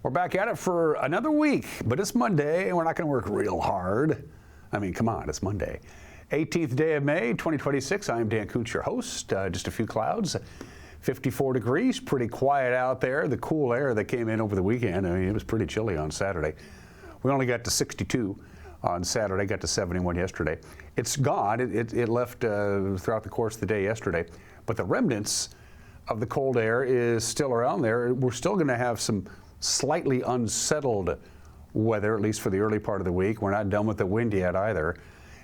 We're back at it for another week, but it's Monday and we're not going to work real hard. I mean, come on, it's Monday. 18th day of May, 2026. I'm Dan Kuntz, your host. Just a few clouds, 54 degrees, pretty quiet out there. The cool air that came in over the weekend, I mean, it was pretty chilly on Saturday. We only got to 62 on Saturday, got to 71 yesterday. It's gone. It left throughout the course of the day yesterday, but the remnants of the cold air is still around there. We're still going to have some slightly unsettled weather, at least for the early part of the week. We're not done with the wind yet either.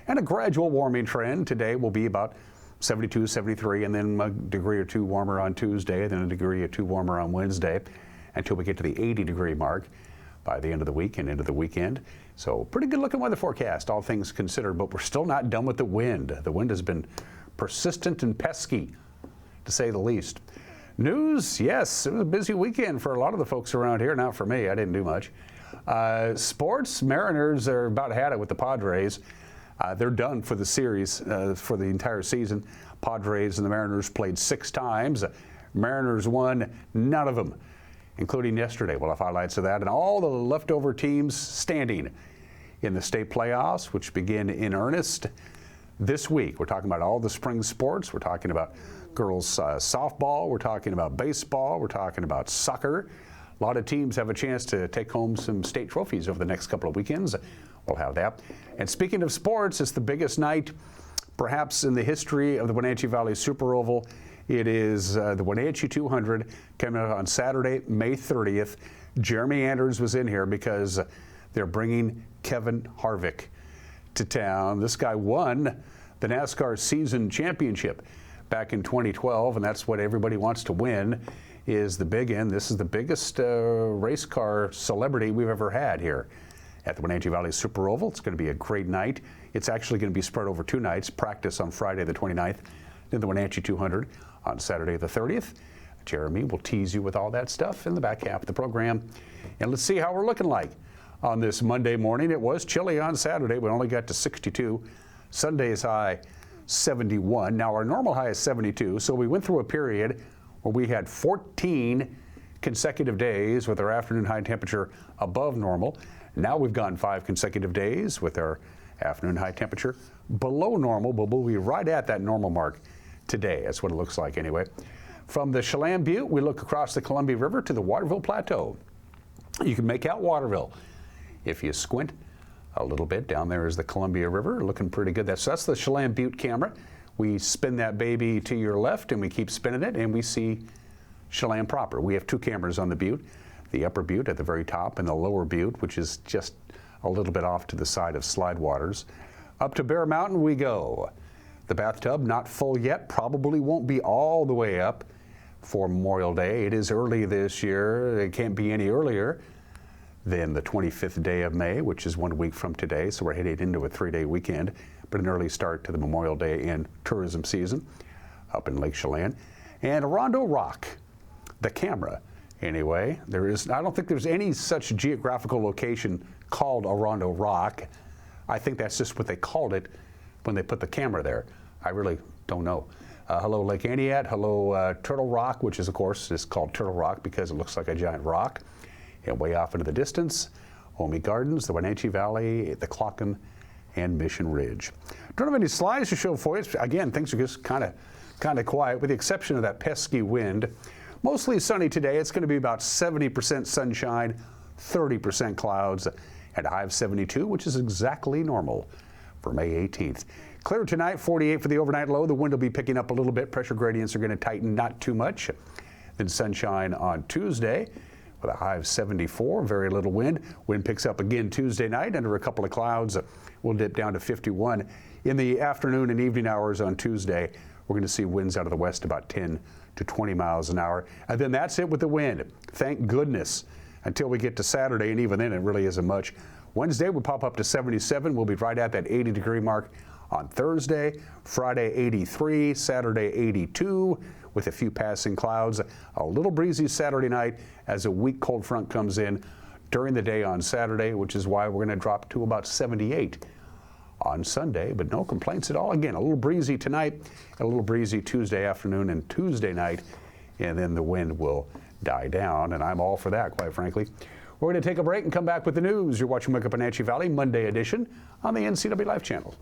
And a gradual warming trend. Today will be about 72, 73, and then a degree or two warmer on Tuesday, then a degree or two warmer on Wednesday, until we get to the 80-degree mark by the end of the week and into the weekend. So pretty good looking weather forecast, all things considered, but we're still not done with the wind. The wind has been persistent and pesky, to say the least. News, yes, it was a busy weekend for a lot of the folks around here. Not for me, I didn't do much. Sports, Mariners are about had it with the Padres. They're done for the series, for the entire season. Padres and the Mariners played 6 times. Mariners won none of them, including yesterday. We'll have highlights of that and all the leftover teams standing in the state playoffs, which begin in earnest this week. We're talking about all the spring sports. We're talking about girls softball. We're talking about baseball. We're talking about soccer. A lot of teams have a chance to take home some state trophies over the next couple of weekends. We'll have that. And speaking of sports, it's the biggest night perhaps in the history of the Wenatchee Valley Super Oval. It is the Wenatchee 200 coming out on Saturday, May 30th. Jeremy Anders was in here because they're bringing Kevin Harvick to town. This guy won the NASCAR season championship back in 2012, and that's what everybody wants to win, is the big end. This is the biggest race car celebrity we've ever had here at the Wenatchee Valley Super Oval. It's going to be a great night. It's actually going to be spread over 2 nights, practice on Friday the 29th, then the Wenatchee 200 on Saturday the 30th. Jeremy will tease you with all that stuff in the back half of the program. And let's see how we're looking like on this Monday morning. It was chilly on Saturday. We only got to 62. Sunday's high 71. Now our normal high is 72, so we went through a period where we had 14 consecutive days with our afternoon high temperature above normal. Now we've gone 5 consecutive days with our afternoon high temperature below normal, but we'll be right at that normal mark today. That's what it looks like anyway. From the Chelan Butte, we look across the Columbia River to the Waterville Plateau. You can make out Waterville if you squint a little bit. Down there is the Columbia River, looking pretty good. That's the Chelan Butte camera. We spin that baby to your left and we keep spinning it and we see Chelan proper. We have 2 cameras on the butte, the upper butte at the very top and the lower butte, which is just a little bit off to the side of Slide Waters. Up to Bear Mountain we go. The bathtub not full yet, probably won't be all the way up for Memorial Day. It is early this year. It can't be any earlier than the 25th day of May, which is 1 week from today. So we're headed into a 3-day weekend, but an early start to the Memorial Day and tourism season up in Lake Chelan. And Rondo Rock, the camera anyway. I don't think there's any such geographical location called Rondo Rock. I think that's just what they called it when they put the camera there. I really don't know. Hello Lake Aniat, hello Turtle Rock, which is of course is called Turtle Rock because it looks like a giant rock. And way off into the distance, Omi Gardens, the Wenatchee Valley, the Clocken, and Mission Ridge. Don't have any slides to show for you. Again, things are just kind of quiet, with the exception of that pesky wind. Mostly sunny today. It's going to be about 70% sunshine, 30% clouds, and a high of 72, which is exactly normal for May 18th. Clear tonight, 48 for the overnight low. The wind will be picking up a little bit. Pressure gradients are going to tighten, not too much. Then sunshine on Tuesday with a high of 74, very little wind. Wind picks up again Tuesday night under a couple of clouds. We'll dip down to 51. In the afternoon and evening hours on Tuesday, we're going to see winds out of the west about 10 to 20 miles an hour. And then that's it with the wind. Thank goodness, until we get to Saturday, and even then it really isn't much. Wednesday we'll pop up to 77. We'll be right at that 80-degree mark on Thursday. Friday 83, Saturday 82 with a few passing clouds. A little breezy Saturday night as a weak cold front comes in during the day on Saturday, which is why we're going to drop to about 78 on Sunday, but no complaints at all. Again, a little breezy tonight, a little breezy Tuesday afternoon and Tuesday night, and then the wind will die down, and I'm all for that, quite frankly. We're going to take a break and come back with the news. You're watching Wake Up Wenatchee Valley Monday edition on the NCW Life channel.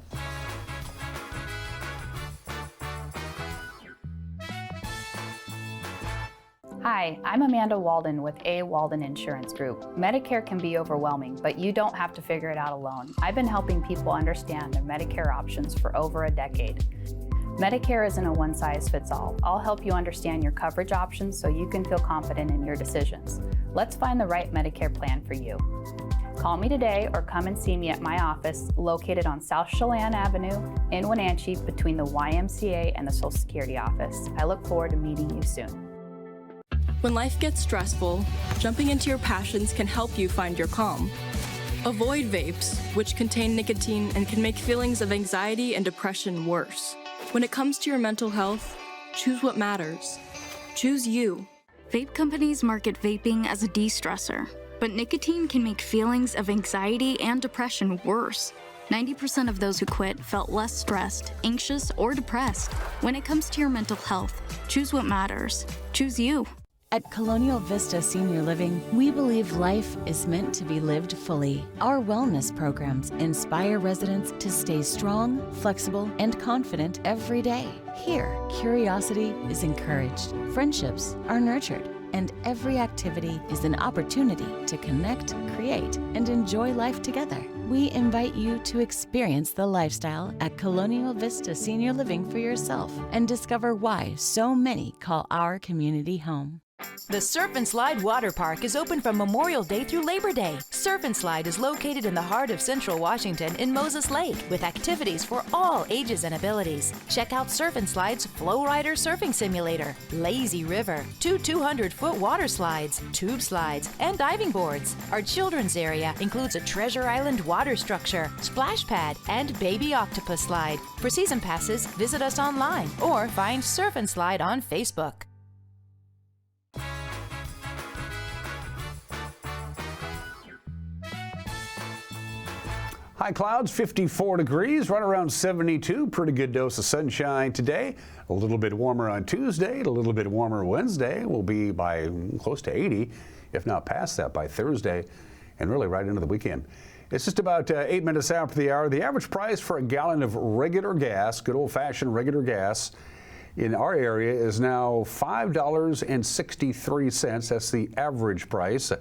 Hi, I'm Amanda Walden with A. Walden Insurance Group. Medicare can be overwhelming, but you don't have to figure it out alone. I've been helping people understand their Medicare options for over a decade. Medicare isn't a one-size-fits-all. I'll help you understand your coverage options so you can feel confident in your decisions. Let's find the right Medicare plan for you. Call me today or come and see me at my office located on South Chelan Avenue in Wenatchee between the YMCA and the Social Security office. I look forward to meeting you soon. When life gets stressful, jumping into your passions can help you find your calm. Avoid vapes, which contain nicotine and can make feelings of anxiety and depression worse. When it comes to your mental health, choose what matters. Choose you. Vape companies market vaping as a de-stressor, but nicotine can make feelings of anxiety and depression worse. 90% of those who quit felt less stressed, anxious, or depressed. When it comes to your mental health, choose what matters. Choose you. At Colonial Vista Senior Living, we believe life is meant to be lived fully. Our wellness programs inspire residents to stay strong, flexible, and confident every day. Here, curiosity is encouraged, friendships are nurtured, and every activity is an opportunity to connect, create, and enjoy life together. We invite you to experience the lifestyle at Colonial Vista Senior Living for yourself and discover why so many call our community home. The Surf and Slide Water Park is open from Memorial Day through Labor Day. Surf and Slide is located in the heart of Central Washington in Moses Lake with activities for all ages and abilities. Check out Surf and Slide's Flow Rider Surfing Simulator, Lazy River, 2 200-foot water slides, tube slides, and diving boards. Our children's area includes a Treasure Island water structure, splash pad, and baby octopus slide. For season passes, visit us online or find Surf and Slide on Facebook. High clouds, 54 degrees, right around 72. Pretty good dose of sunshine today. A little bit warmer on Tuesday, a little bit warmer Wednesday. We'll be by close to 80, if not past that by Thursday, and really right into the weekend. It's just about 8 minutes after the hour. The average price for a gallon of regular gas, good old-fashioned regular gas, in our area is now $5.63. That's the average price.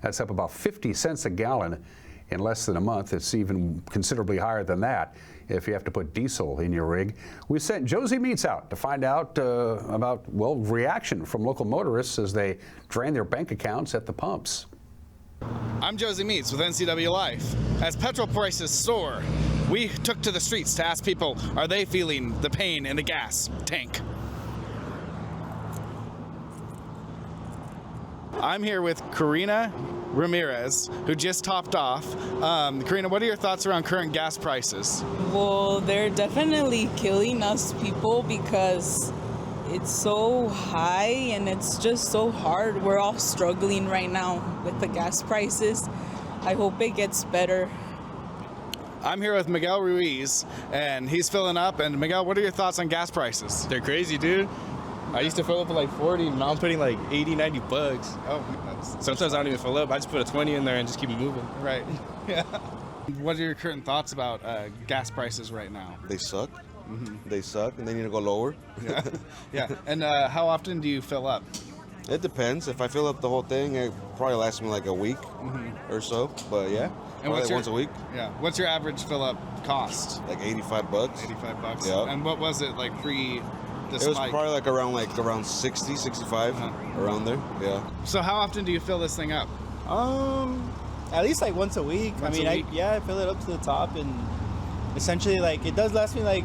That's up about 50 cents a gallon in less than a month. It's even considerably higher than that if you have to put diesel in your rig. We sent Josie Meats out to find out about, well, reaction from local motorists as they drain their bank accounts at the pumps. I'm Josie Meats with NCW Life. As petrol prices soar, we took to the streets to ask people, are they feeling the pain in the gas tank? I'm here with Karina Ramirez, who just topped off. Karina, what are your thoughts around current gas prices? Well, they're definitely killing us people because it's so high and it's just so hard. We're all struggling right now with the gas prices. I hope it gets better. I'm here with Miguel Ruiz, and he's filling up. And Miguel, what are your thoughts on gas prices? They're crazy, dude. I used to fill up at like 40, and now I'm putting like 80, 90 bucks. Oh, sometimes I don't even fill up. I just put a 20 in there and just keep it moving. Right. Yeah. What are your current thoughts about gas prices right now? They suck. Mm-hmm. They suck, and they need to go lower. Yeah. Yeah. And how often do you fill up? It depends. If I fill up the whole thing, it probably lasts me like a week or so. But yeah, and like once a week. Yeah. What's your average fill up cost? Like 85 bucks. 85 bucks. Yeah. And what was it like pre? It was probably around 60, 65, around there. Yeah. So how often do you fill this thing up? At least like once a week. I fill it up to the top, and essentially like it does last me like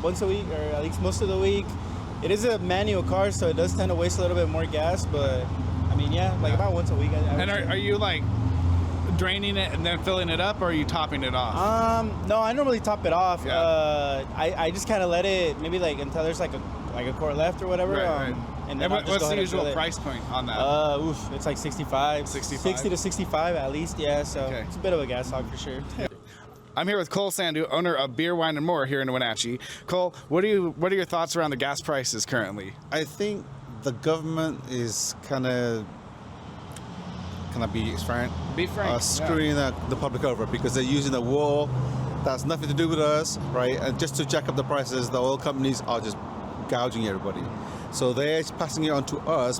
once a week, or at least most of the week. It is a manual car, so it does tend to waste a little bit more gas, but I mean, about once a week. And are you like draining it and then filling it up, or are you topping it off? No, I normally top it off. Yeah. I just kind of let it maybe like until there's like a quart left or whatever. Right. And then what's the usual price point on that? It's like 65. 60 to 65 at least, yeah. So It's a bit of a gas hog for sure. I'm here with Cole Sandu, owner of Beer, Wine, and More here in Wenatchee. Cole, what are your thoughts around the gas prices currently? I think the government is kind of can I be frank? Be frank. Screwing the public over because they're using a wall that's nothing to do with us, right? And just to jack up the prices, the oil companies are just gouging everybody. So they're passing it on to us,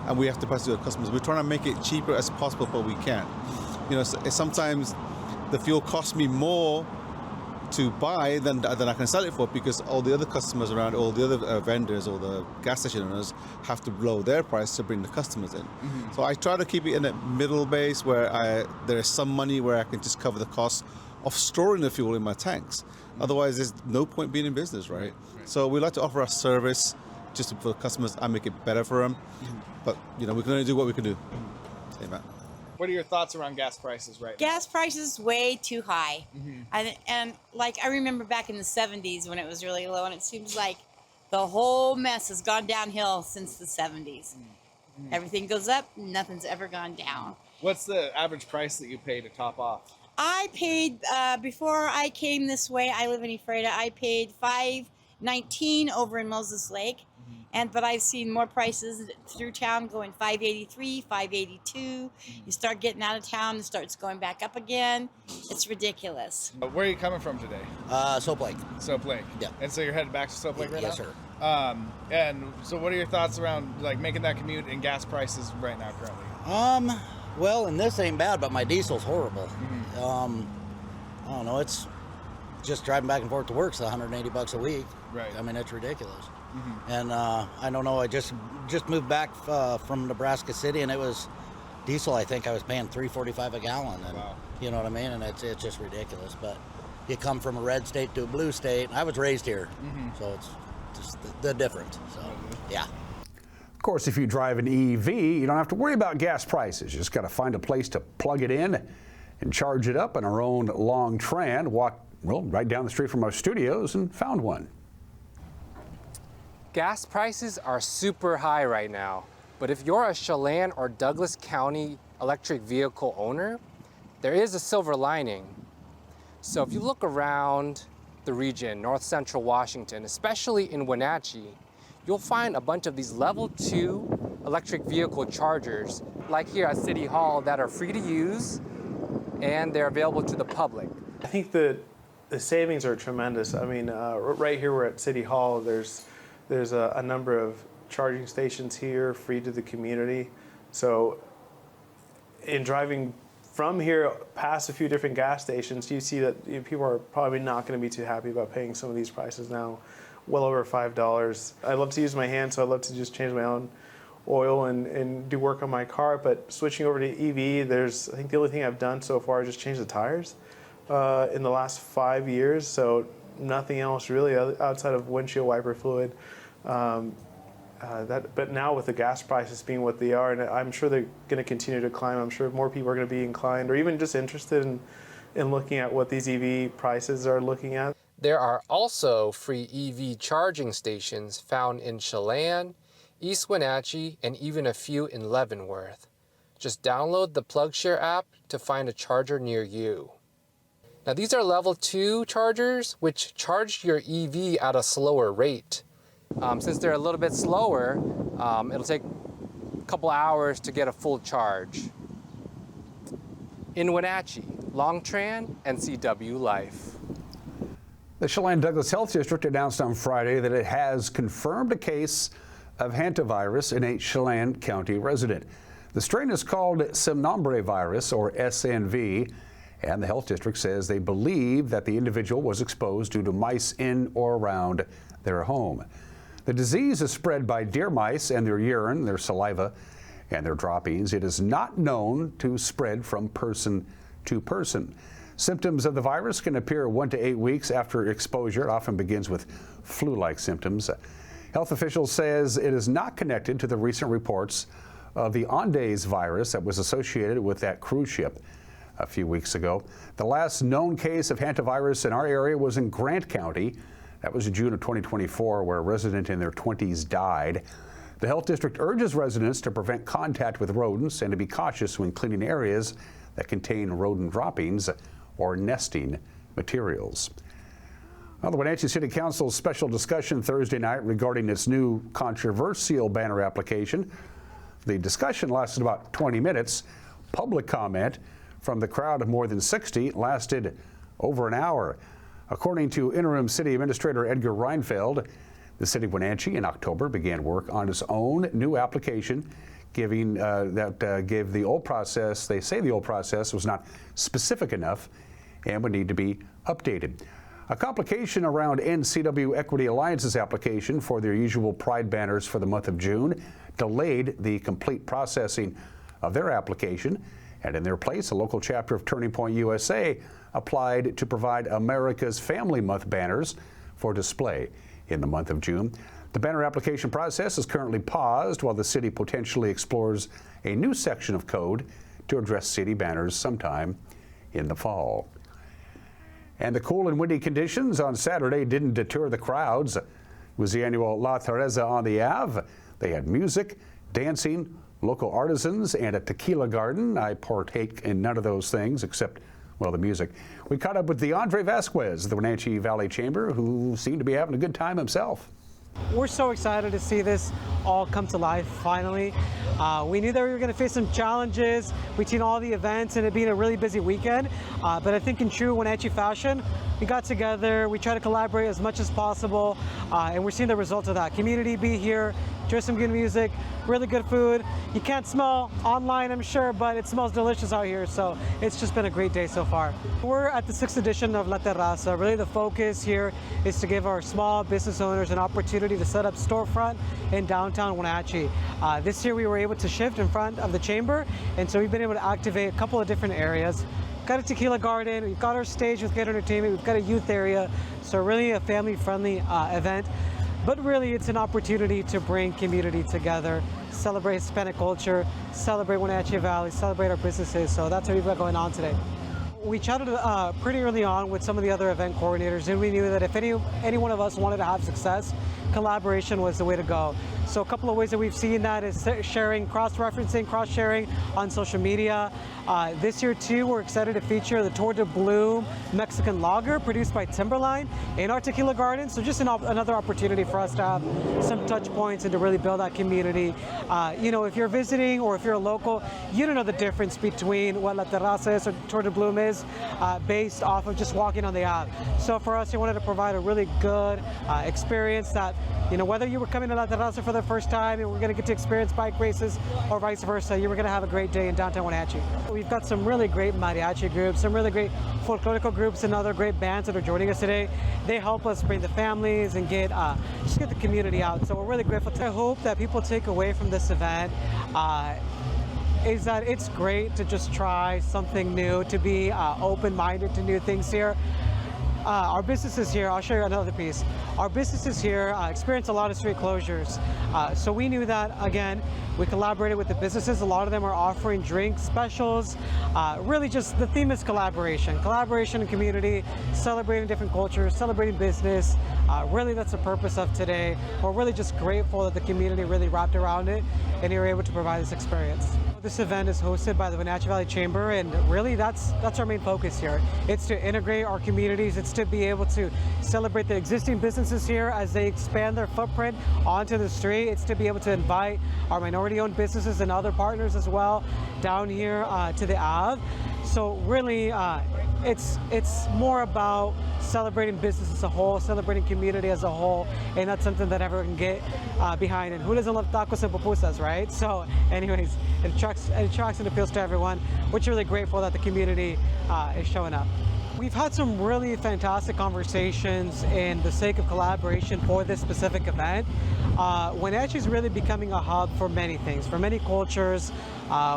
and we have to pass it to the customers. We're trying to make it cheaper as possible, but we can't. You know, sometimes the fuel costs me more to buy than I can sell it for because all the other customers around, all the other vendors or the gas station owners have to lower their price to bring the customers in. So I try to keep it in a middle base where there is some money where I can just cover the cost of storing the fuel in my tanks. Otherwise, there's no point being in business, right? So we like to offer a service just for the customers and make it better for them. But, you know, we can only do what we can do. Amen. What are your thoughts around gas prices right now? Gas prices way too high. And like I remember back in the 70s when it was really low, and it seems like the whole mess has gone downhill since the 70s. Everything goes up, nothing's ever gone down. What's the average price that you pay to top off? I paid, before I came this way, I live in Ephrata, I paid $5.19 over in Moses Lake. But I've seen more prices through town going $5.83, $5.82. You start getting out of town, it starts going back up again. It's ridiculous. Where are you coming from today? Soap Lake. Soap Lake. Yeah. And so you're headed back to Soap Lake right now? Yes, sir. And so what are your thoughts around like making that commute and gas prices right now currently? Well, and this ain't bad, but my diesel's horrible. I don't know, it's just driving back and forth to work's $180 a week. Right. I mean, it's ridiculous. And I don't know, I just moved back from Nebraska City, and it was diesel. I think I was paying $3.45 a gallon, and wow. You know what I mean. And it's just ridiculous. But you come from a red state to a blue state. I was raised here, so it's just the difference. So yeah. Of course, if you drive an EV, you don't have to worry about gas prices. You just got to find a place to plug it in and charge it up in our own long Tran. Walked right down the street from our studios and found one. Gas prices are super high right now, but if you're a Chelan or Douglas County electric vehicle owner, there is a silver lining. So if you look around the region, north central Washington, especially in Wenatchee, you'll find a bunch of these level 2 electric vehicle chargers, like here at City Hall, that are free to use and they're available to the public. I think that the savings are tremendous. I mean, right here we're at City Hall, there's a number of charging stations here, free to the community. So in driving from here past a few different gas stations, you see that people are probably not going to be too happy about paying some of these prices now, well over $5. I love to use my hands, so I love to just change my own oil and do work on my car. But switching over to EV, I think the only thing I've done so far is just change the tires in the last 5 years. So nothing else really outside of windshield wiper fluid. But now with the gas prices being what they are, and I'm sure they're going to continue to climb, I'm sure more people are going to be inclined or even just interested in looking at what these EV prices are looking at. There are also free EV charging stations found in Chelan, East Wenatchee, and even a few in Leavenworth. Just download the PlugShare app to find a charger near you. Now these are level 2 chargers, which charge your EV at a slower rate. Since they're a little bit slower, it'll take a couple hours to get a full charge. In Wenatchee, Long Tran, NCW Life. The Chelan Douglas Health District announced on Friday that it has confirmed a case of hantavirus in a Chelan County resident. The strain is called Simnombre virus, or SNV, and the health district says they believe that the individual was exposed due to mice in or around their home. The disease is spread by deer mice and their urine, their saliva, and their droppings. It is not known to spread from person to person. Symptoms of the virus can appear 1 to 8 weeks after exposure. It often begins with flu-like symptoms. Health officials says it is not connected to the recent reports of the Andes virus that was associated with that cruise ship a few weeks ago. The last known case of hantavirus in our area was in Grant County. That was in June of 2024, where a resident in their 20s died. The health district urges residents to prevent contact with rodents and to be cautious when cleaning areas that contain rodent droppings or nesting materials. Well, the Wenatchee City Council's special discussion Thursday night regarding its new controversial banner application. The discussion lasted about 20 minutes. Public comment from the crowd of more than 60 lasted over an hour. According to Interim City Administrator Edgar Reinfeld, the city of Wenatchee in October began work on its own new application, gave the old process. They say the old process was not specific enough and would need to be updated. A complication around NCW Equity Alliance's application for their usual Pride banners for the month of June delayed the complete processing of their application, and in their place, a local chapter of Turning Point USA applied to provide America's Family Month banners for display in the month of June. The banner application process is currently paused while the city potentially explores a new section of code to address city banners sometime in the fall. And the cool and windy conditions on Saturday didn't deter the crowds. It was the annual La Teresa on the Ave. They had music, dancing, local artisans, and a tequila garden. I partake in none of those things except, well, the music. We caught up with DeAndre Vasquez of the Wenatchee Valley Chamber, who seemed to be having a good time himself. We're so excited to see this all come to life finally. We knew that we were going to face some challenges between all the events and it being a really busy weekend, but I think in true Wenatchee fashion, we got together, we tried to collaborate as much as possible, and we're seeing the results of that. Community be here, enjoy some good music, really good food. You can't smell online, I'm sure, but it smells delicious out here, so it's just been a great day so far. We're at the 6th edition of La Terraza. Really the focus here is to give our small business owners an opportunity to set up storefront in downtown Wenatchee. This year we were able to shift in front of the chamber, and so we've been able to activate a couple of different areas. We've got a tequila garden, we've got our stage with good entertainment, we've got a youth area, so really a family-friendly event. But really it's an opportunity to bring community together, celebrate Hispanic culture, celebrate Wenatchee Valley, celebrate our businesses, so that's what we've got going on today. We chatted pretty early on with some of the other event coordinators, and we knew that if any one of us wanted to have success, collaboration was the way to go. So a couple of ways that we've seen that is sharing, cross-referencing, cross-sharing on social media. This year too, we're excited to feature the Tour de Bloom Mexican lager produced by Timberline in our tequila garden. So just another opportunity for us to have some touch points and to really build that community. You know, if you're visiting or if you're a local, you don't know the difference between what La Terraza is or Tour de Bloom is based off of just walking on the Ave. So for us, we wanted to provide a really good experience that, you know, whether you were coming to La Terraza for the first time and we're going to get to experience bike races or vice versa, you were going to have a great day in downtown Wenatchee. We've got some really great mariachi groups, some really great folklorico groups and other great bands that are joining us today. They help us bring the families and just get the community out. So we're really grateful. I hope that people take away from this event is that it's great to just try something new, to be open-minded to new things here. Our businesses here, I'll show you another piece. Our businesses here experience a lot of street closures. So we knew that, again, we collaborated with the businesses. A lot of them are offering drink specials. Really just the theme is collaboration. Collaboration and community, celebrating different cultures, celebrating business. Really that's the purpose of today. We're really just grateful that the community really wrapped around it and you're able to provide this experience. This event is hosted by the Wenatchee Valley Chamber, and really that's our main focus here. It's to integrate our communities. It's to be able to celebrate the existing businesses here as they expand their footprint onto the street. It's to be able to invite our minority-owned businesses and other partners as well down here to the Ave. So really, it's more about celebrating business as a whole, celebrating community as a whole, and that's something that everyone can get behind. And who doesn't love tacos and pupusas, right? So anyways, it attracts and appeals to everyone. We're really grateful that the community is showing up. We've had some really fantastic conversations in the sake of collaboration for this specific event. Wenatchee is really becoming a hub for many things, for many cultures.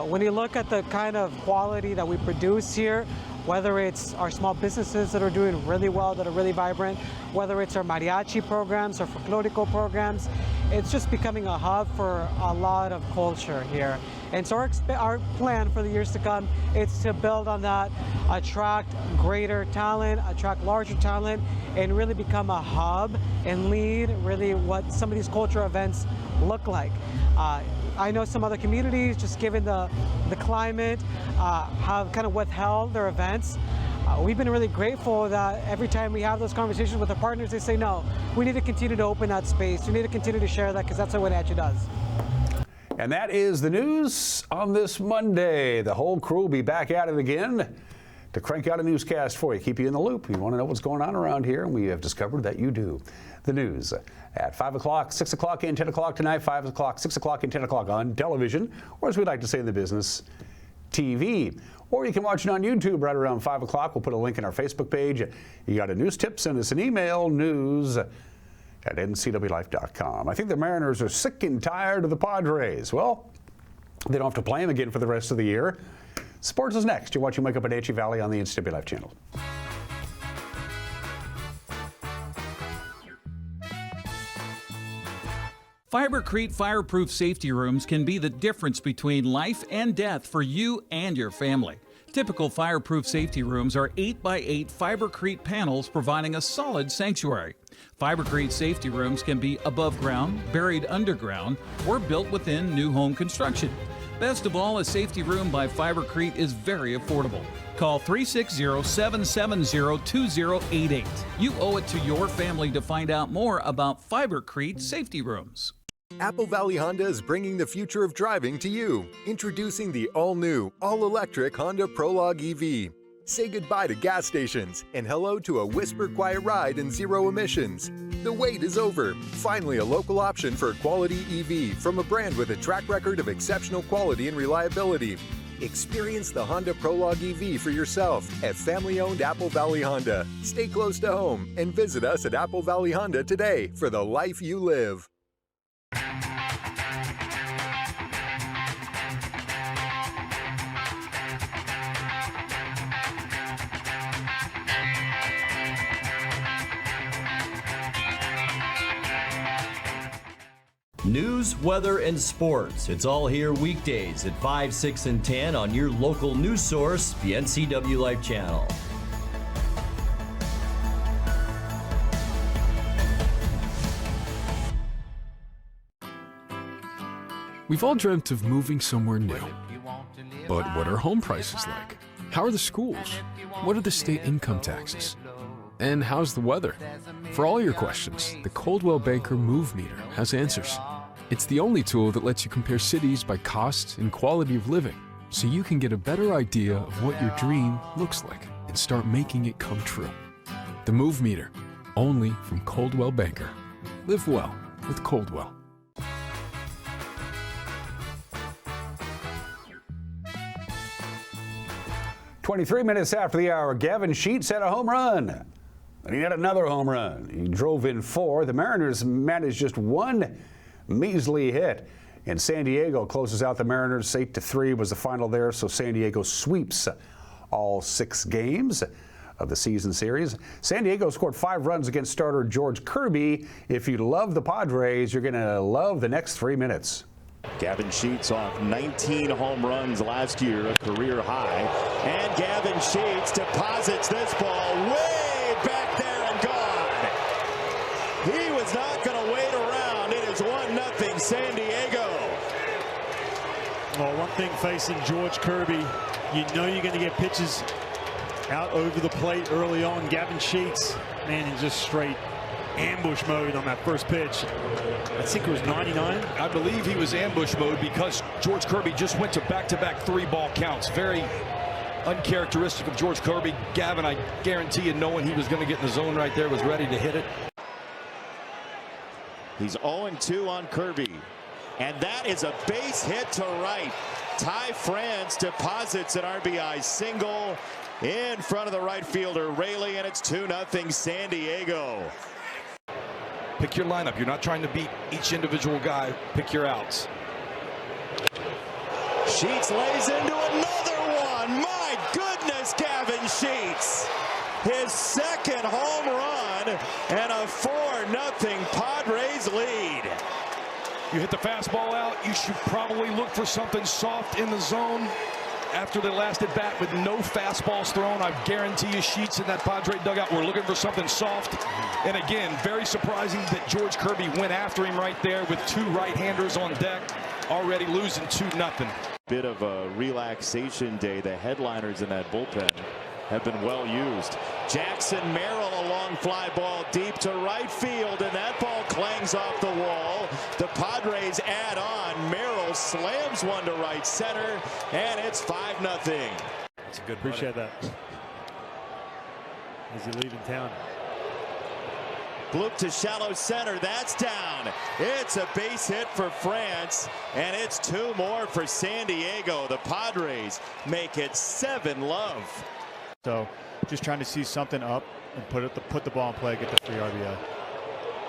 When you look at the kind of quality that we produce here, whether it's our small businesses that are doing really well, that are really vibrant, whether it's our mariachi programs, our folklorico programs, it's just becoming a hub for a lot of culture here. And so our plan for the years to come is to build on that, attract greater talent, attract larger talent, and really become a hub and lead really what some of these cultural events look like. I know some other communities, just given the climate, have kind of withheld their events. We've been really grateful that every time we have those conversations with our partners, they say, no, we need to continue to open that space. We need to continue to share that because that's what Wenatchee does. And that is the news on this Monday. The whole crew will be back at it again to crank out a newscast for you, keep you in the loop. You want to know what's going on around here, and we have discovered that you do. The news at 5 o'clock, 6 o'clock, and 10 o'clock tonight, 5 o'clock, 6 o'clock, and 10 o'clock on television, or as we like to say in the business, TV. Or you can watch it on YouTube right around 5 o'clock. We'll put a link in our Facebook page. You got a news tip, send us an email, news@ncwlife.com. I think the Mariners are sick and tired of the Padres. Well, they don't have to play them again for the rest of the year. Sports is next. You're watching Wake Up Wenatchee Valley on the NCW Life channel. Fibercrete fireproof safety rooms can be the difference between life and death for you and your family. Typical fireproof safety rooms are 8x8 Fibercrete panels providing a solid sanctuary. Fibercrete safety rooms can be above ground, buried underground, or built within new home construction. Best of all, a safety room by Fibercrete is very affordable. Call 360-770-2088. You owe it to your family to find out more about Fibercrete safety rooms. Apple Valley Honda is bringing the future of driving to you. Introducing the all-new, all-electric Honda Prologue EV. Say goodbye to gas stations and hello to a whisper-quiet ride and zero emissions. The wait is over. Finally, a local option for a quality EV from a brand with a track record of exceptional quality and reliability. Experience the Honda Prologue EV for yourself at family-owned Apple Valley Honda. Stay close to home and visit us at Apple Valley Honda today for the life you live. News, weather, and sports. It's all here weekdays at 5, 6, and 10 on your local news source, the NCW Life channel. We've all dreamt of moving somewhere new. But what are home prices like? How are the schools? What are the state income taxes? And how's the weather? For all your questions, the Coldwell Banker Move Meter has answers. It's the only tool that lets you compare cities by cost and quality of living, so you can get a better idea of what your dream looks like and start making it come true. The Move Meter, only from Coldwell Banker. Live well with Coldwell. "23 minutes after the hour, Gavin Sheets had a home run. And he had another home run. He drove in 4. The Mariners managed just one measly hit. And San Diego closes out the Mariners. 8-3 was the final there, so San Diego sweeps all 6 games of the season series. San Diego scored 5 runs against starter George Kirby. If you love the Padres, you're going to love the next 3 minutes. Gavin Sheets off 19 home runs last year, a career high. And Gavin Sheets deposits this ball way back there and gone. He was not going to wait around. It is 1-0 San Diego. Well, one thing facing George Kirby, you know you're going to get pitches out over the plate early on. Gavin Sheets, man, in just straight ambush mode on that first pitch. I think it was 99. I believe he was ambush mode because George Kirby just went to back-to-back 3-ball counts. Very uncharacteristic of George Kirby. Gavin, I guarantee you, knowing he was going to get in the zone right there, was ready to hit it. He's 0-2 on Kirby. And that is a base hit to right. Ty France deposits an RBI single in front of the right fielder, Raley, and it's 2-0 San Diego. Pick your lineup. You're not trying to beat each individual guy. Pick your outs. Sheets lays into another one. My goodness, Gavin Sheets. His second home run and a 4-0 Padres lead. You hit the fastball out. You should probably look for something soft in the zone. After the last at bat with no fastballs thrown, I guarantee you Sheets in that Padre dugout were looking for something soft. And again, very surprising that George Kirby went after him right there with 2 right-handers on deck, already losing 2-0. Bit of a relaxation day. The headliners in that bullpen have been well used. Jackson Merrill, a long fly ball deep to right field, and that ball clangs off the wall. The Padres add on. Merrill slams one to right center, and it's 5-0. That's a good. Appreciate that. As you leave in town. Bloop to shallow center. That's down. It's a base hit for France, and it's 2 more for San Diego. The Padres make it 7-love. So just trying to see something up and put the ball in play, get the free RBI.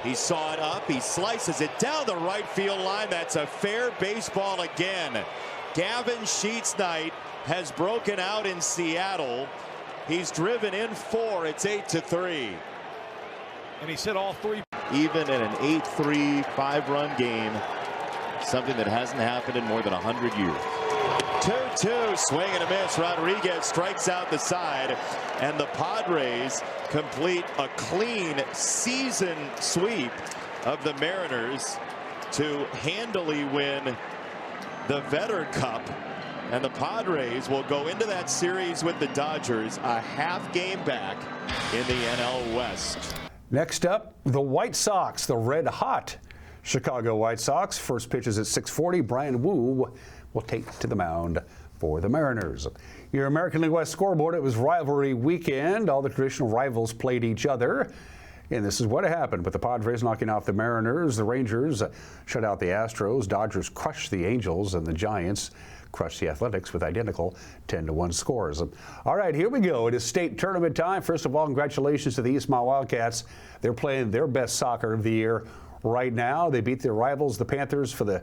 He saw it up. He slices it down the right field line. That's a fair baseball again. Gavin Sheets' night has broken out in Seattle. He's driven in 4. It's 8-3. And he said all 3. Even in an 8-3 5-run game, something that hasn't happened in more than 100 years. 2-2, swing and a miss. Rodriguez strikes out the side, and the Padres complete a clean season sweep of the Mariners to handily win the Vetter Cup. And the Padres will go into that series with the Dodgers a half game back in the NL West. Next up, the White Sox, the red-hot Chicago White Sox. First pitch is at 6:40. Brian Wu will take to the mound for the Mariners. Your American League West scoreboard, it was rivalry weekend. All the traditional rivals played each other. And this is what happened with the Padres knocking off the Mariners. The Rangers shut out the Astros. Dodgers crushed the Angels, and the Giants crushed the Athletics with identical 10-1 scores. All right, here we go. It is state tournament time. First of all, congratulations to the East Mile Wildcats. They're playing their best soccer of the year right now. They beat their rivals, the Panthers, for the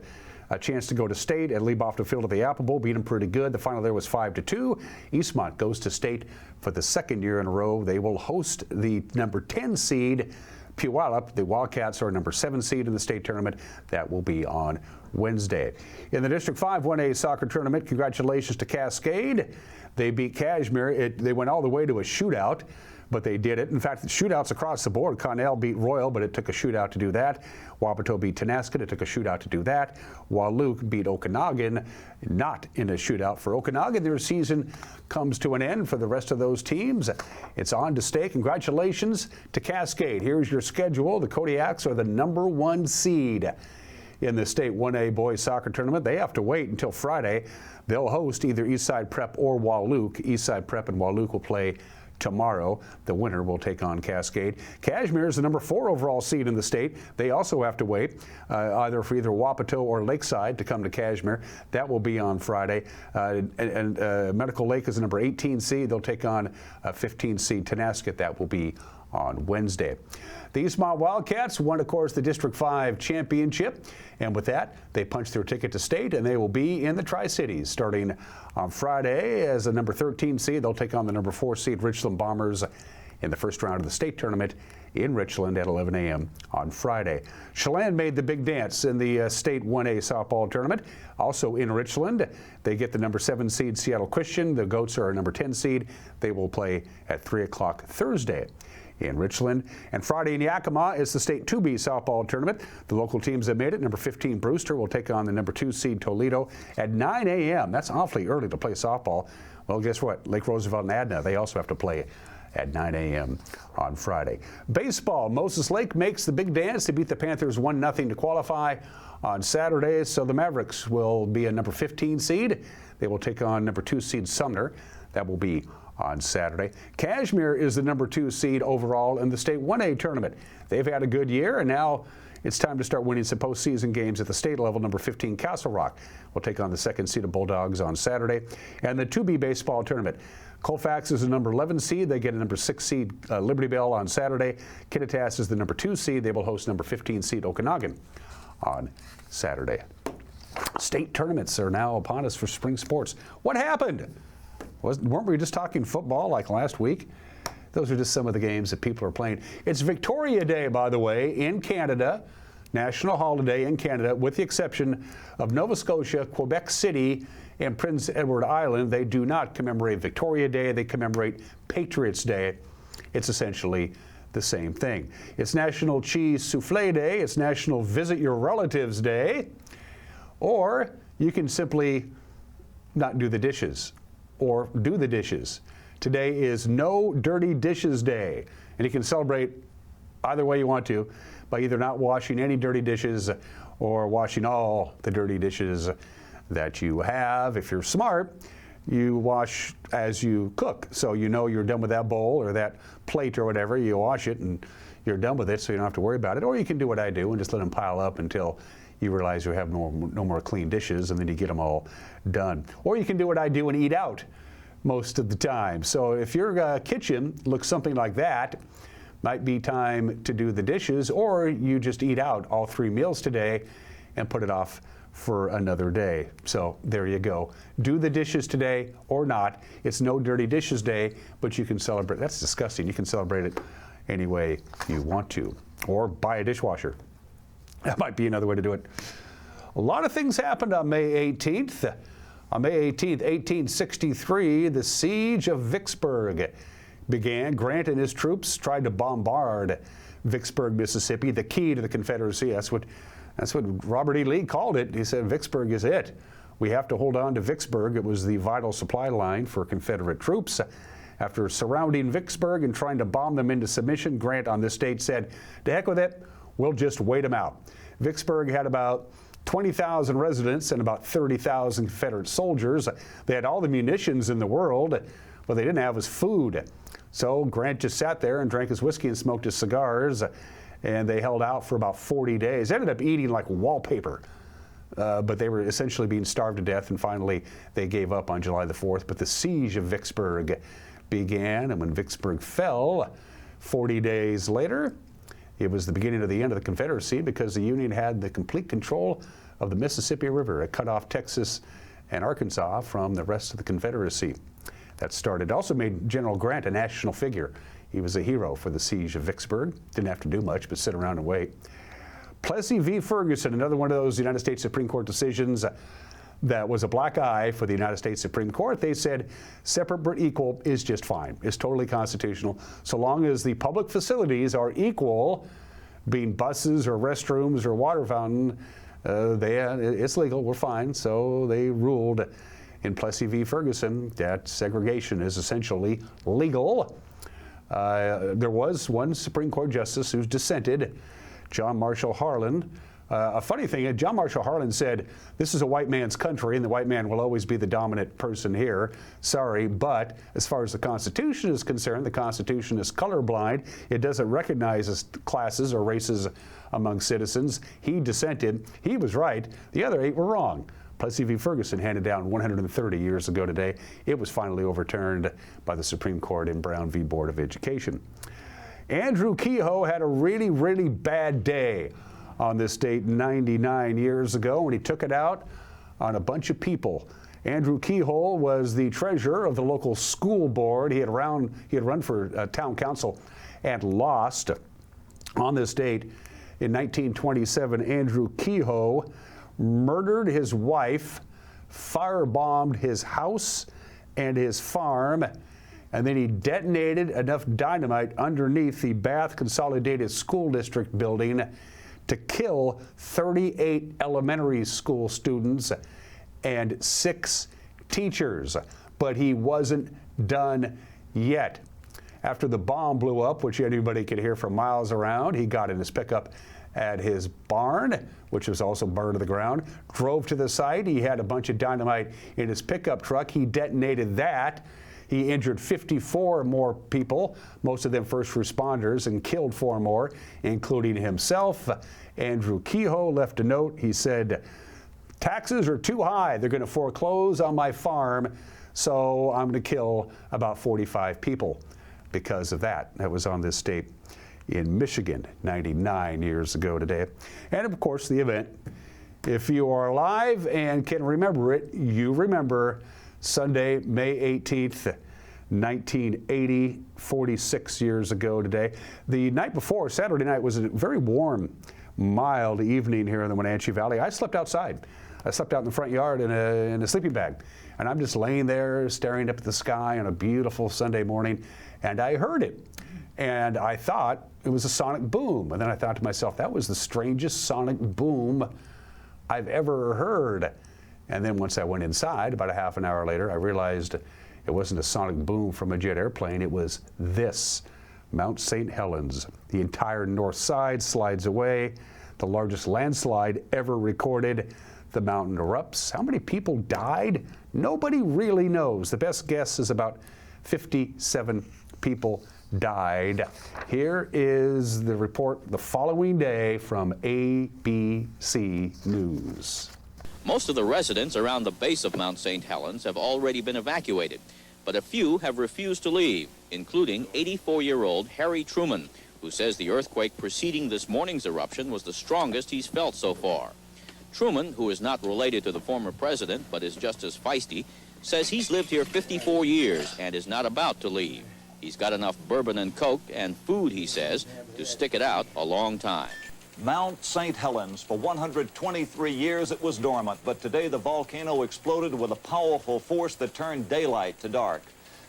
chance to go to state at Leibofter Field at the Apple Bowl. Beat them pretty good. The final there was 5-2. Eastmont goes to state for the second year in a row. They will host the number 10 seed Puyallup. The Wildcats are number 7 seed in the state tournament. That will be on Wednesday. In the District 5 1A soccer tournament, congratulations to Cascade. They beat Kashmir. They went all the way to a shootout, but they did it. In fact, the shootouts across the board. Connell beat Royal, but it took a shootout to do that. Wapato beat Tenasket. It took a shootout to do that. While Luke beat Okanagan, not in a shootout. For Okanagan, their season comes to an end for the rest of those teams. It's on to state. Congratulations to Cascade. Here's your schedule. The Kodiaks are the number 1 seed in the state 1A boys soccer tournament. They have to wait until Friday. They'll host either Eastside Prep or Wahluke. Eastside Prep and Wahluke will play tomorrow. The winner will take on Cascade. Kashmir is the number 4 overall seed in the state. They also have to wait either for either Wapato or Lakeside to come to Kashmir. That will be on Friday. And Medical Lake is the number 18 seed. They'll take on 15 seed Tenasket. That will be on Wednesday. The Eastmont Wildcats won, of course, the District 5 championship, and with that, they punched their ticket to state, and they will be in the Tri-Cities starting on Friday as the number 13 seed. They'll take on the number 4 seed Richland Bombers in the first round of the state tournament in Richland at 11 a.m. on Friday. Chelan made the big dance in the state 1A softball tournament. Also in Richland, they get the number 7 seed Seattle Christian. The Goats are a number 10 seed. They will play at 3 o'clock Thursday in Richland. And Friday in Yakima is the state 2B softball tournament. The local teams that made it, number 15 Brewster will take on the number 2 seed Toledo at 9 a.m. That's awfully early to play softball. Well, guess what? Lake Roosevelt and Adna, they also have to play at 9 a.m. on Friday. Baseball, Moses Lake makes the big dance to beat the Panthers 1-0 to qualify on Saturday. So the Mavericks will be a number 15 seed. They will take on number 2 seed Sumner. That will be on Saturday. Kashmir is the number 2 seed overall in the state 1A tournament. They've had a good year, and now it's time to start winning some postseason games at the state level. Number 15 Castle Rock will take on the 2nd seed of Bulldogs on Saturday. And the 2B baseball tournament, Colfax is the number 11 seed. They get a number 6 seed Liberty Bell on Saturday. Kittitas is the number 2 seed. They will host number 15 seed Okanagan on Saturday. State tournaments are now upon us for spring sports. What happened? Weren't we just talking football like last week? Those are just some of the games that people are playing. It's Victoria Day, by the way, in Canada, national holiday in Canada, with the exception of Nova Scotia, Quebec City, and Prince Edward Island. They do not commemorate Victoria Day. They commemorate Patriots Day. It's essentially the same thing. It's National Cheese Souffle Day. It's National Visit Your Relatives Day. Or you can simply not do the dishes, or do the dishes. Today is No Dirty Dishes Day, and you can celebrate either way you want to by either not washing any dirty dishes or washing all the dirty dishes that you have. If you're smart, you wash as you cook, so you know you're done with that bowl or that plate or whatever. You wash it and you're done with it, so you don't have to worry about it. Or you can do what I do and just let them pile up until you realize you have no more clean dishes, and then you get them all done. Or you can do what I do and eat out most of the time. So if your kitchen looks something like that, might be time to do the dishes, or you just eat out all 3 meals today and put it off for another day. So there you go. Do the dishes today or not. It's No Dirty Dishes Day, but you can celebrate. That's disgusting. You can celebrate it any way you want to, or buy a dishwasher. That might be another way to do it. A lot of things happened on May 18th. On May 18th, 1863, the siege of Vicksburg began. Grant and his troops tried to bombard Vicksburg, Mississippi, the key to the Confederacy. That's what Robert E. Lee called it. He said, Vicksburg is it. We have to hold on to Vicksburg. It was the vital supply line for Confederate troops. After surrounding Vicksburg and trying to bomb them into submission, Grant on this date said, to heck with it, we'll just wait them out. Vicksburg had about 20,000 residents and about 30,000 Confederate soldiers. They had all the munitions in the world. What they didn't have was food. So Grant just sat there and drank his whiskey and smoked his cigars, and they held out for about 40 days. They ended up eating like wallpaper, but they were essentially being starved to death, and finally they gave up on July the 4th. But the siege of Vicksburg began, and when Vicksburg fell 40 days later, it was the beginning of the end of the Confederacy, because the Union had the complete control of the Mississippi River. It cut off Texas and Arkansas from the rest of the Confederacy. That started, also made General Grant a national figure. He was a hero for the siege of Vicksburg. Didn't have to do much but sit around and wait. Plessy v. Ferguson, another one of those United States Supreme Court decisions that was a black eye for the United States Supreme Court. They said separate but equal is just fine. It's totally constitutional. So long as the public facilities are equal, being buses or restrooms or water fountain, it's legal, we're fine. So they ruled in Plessy v. Ferguson that segregation is essentially legal. There was one Supreme Court justice who's dissented, John Marshall Harlan. A funny thing, John Marshall Harlan said, this is a white man's country and the white man will always be the dominant person here. Sorry, but as far as the Constitution is concerned, the Constitution is colorblind. It doesn't recognize classes or races among citizens. He dissented. He was right. The other 8 were wrong. Plessy v. Ferguson handed down 130 years ago today. It was finally overturned by the Supreme Court in Brown v. Board of Education. Andrew Kehoe had a really, really bad day on this date 99 years ago when he took it out on a bunch of people. Andrew Kehoe was the treasurer of the local school board. He had run for town council and lost. On this date in 1927, Andrew Kehoe murdered his wife, firebombed his house and his farm, and then he detonated enough dynamite underneath the Bath Consolidated School District building to kill 38 elementary school students and 6 teachers. But he wasn't done yet. After the bomb blew up, which anybody could hear for miles around, he got in his pickup at his barn, which was also burned to the ground, drove to the site. He had a bunch of dynamite in his pickup truck. He detonated that. He injured 54 more people, most of them first responders, and killed 4 more, including himself. Andrew Kehoe left a note. He said, taxes are too high. They're going to foreclose on my farm, so I'm going to kill about 45 people because of that. That was on this date in Michigan 99 years ago today. And of course, the event, if you are alive and can remember it, you remember Sunday, May 18th, 1980, 46 years ago today. The night before, Saturday night, was a very warm, mild evening here in the Wenatchee Valley. I slept outside. I slept out in the front yard in a sleeping bag. And I'm just laying there staring up at the sky on a beautiful Sunday morning, and I heard it. And I thought it was a sonic boom. And then I thought to myself, that was the strangest sonic boom I've ever heard. And then once I went inside, about a half an hour later, I realized It wasn't a sonic boom from a jet airplane. It was this, Mount St. Helens. The entire north side slides away, the largest landslide ever recorded. The mountain erupts. How many people died? Nobody really knows. The best guess is about 57 people died. Here is the report the following day from ABC News. Most of the residents around the base of Mount St. Helens have already been evacuated, but a few have refused to leave, including 84-year-old Harry Truman, who says the earthquake preceding this morning's eruption was the strongest he's felt so far. Truman, who is not related to the former president but is just as feisty, says he's lived here 54 years and is not about to leave. He's got enough bourbon and coke and food, he says, to stick it out a long time. Mount St. Helens, for 123 years it was dormant, but today the volcano exploded with a powerful force that turned daylight to dark.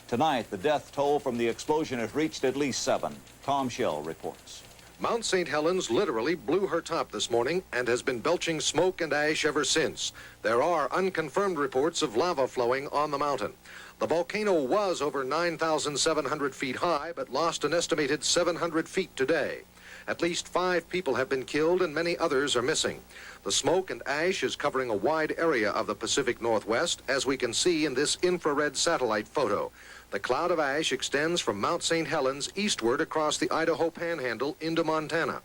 Tonight, the death toll from the explosion has reached at least 7. Tom Schell reports. Mount St. Helens literally blew her top this morning and has been belching smoke and ash ever since. There are unconfirmed reports of lava flowing on the mountain. The volcano was over 9,700 feet high, but lost an estimated 700 feet today. At least 5 people have been killed and many others are missing. The smoke and ash is covering a wide area of the Pacific Northwest, as we can see in this infrared satellite photo. The cloud of ash extends from Mount St. Helens eastward across the Idaho Panhandle into Montana.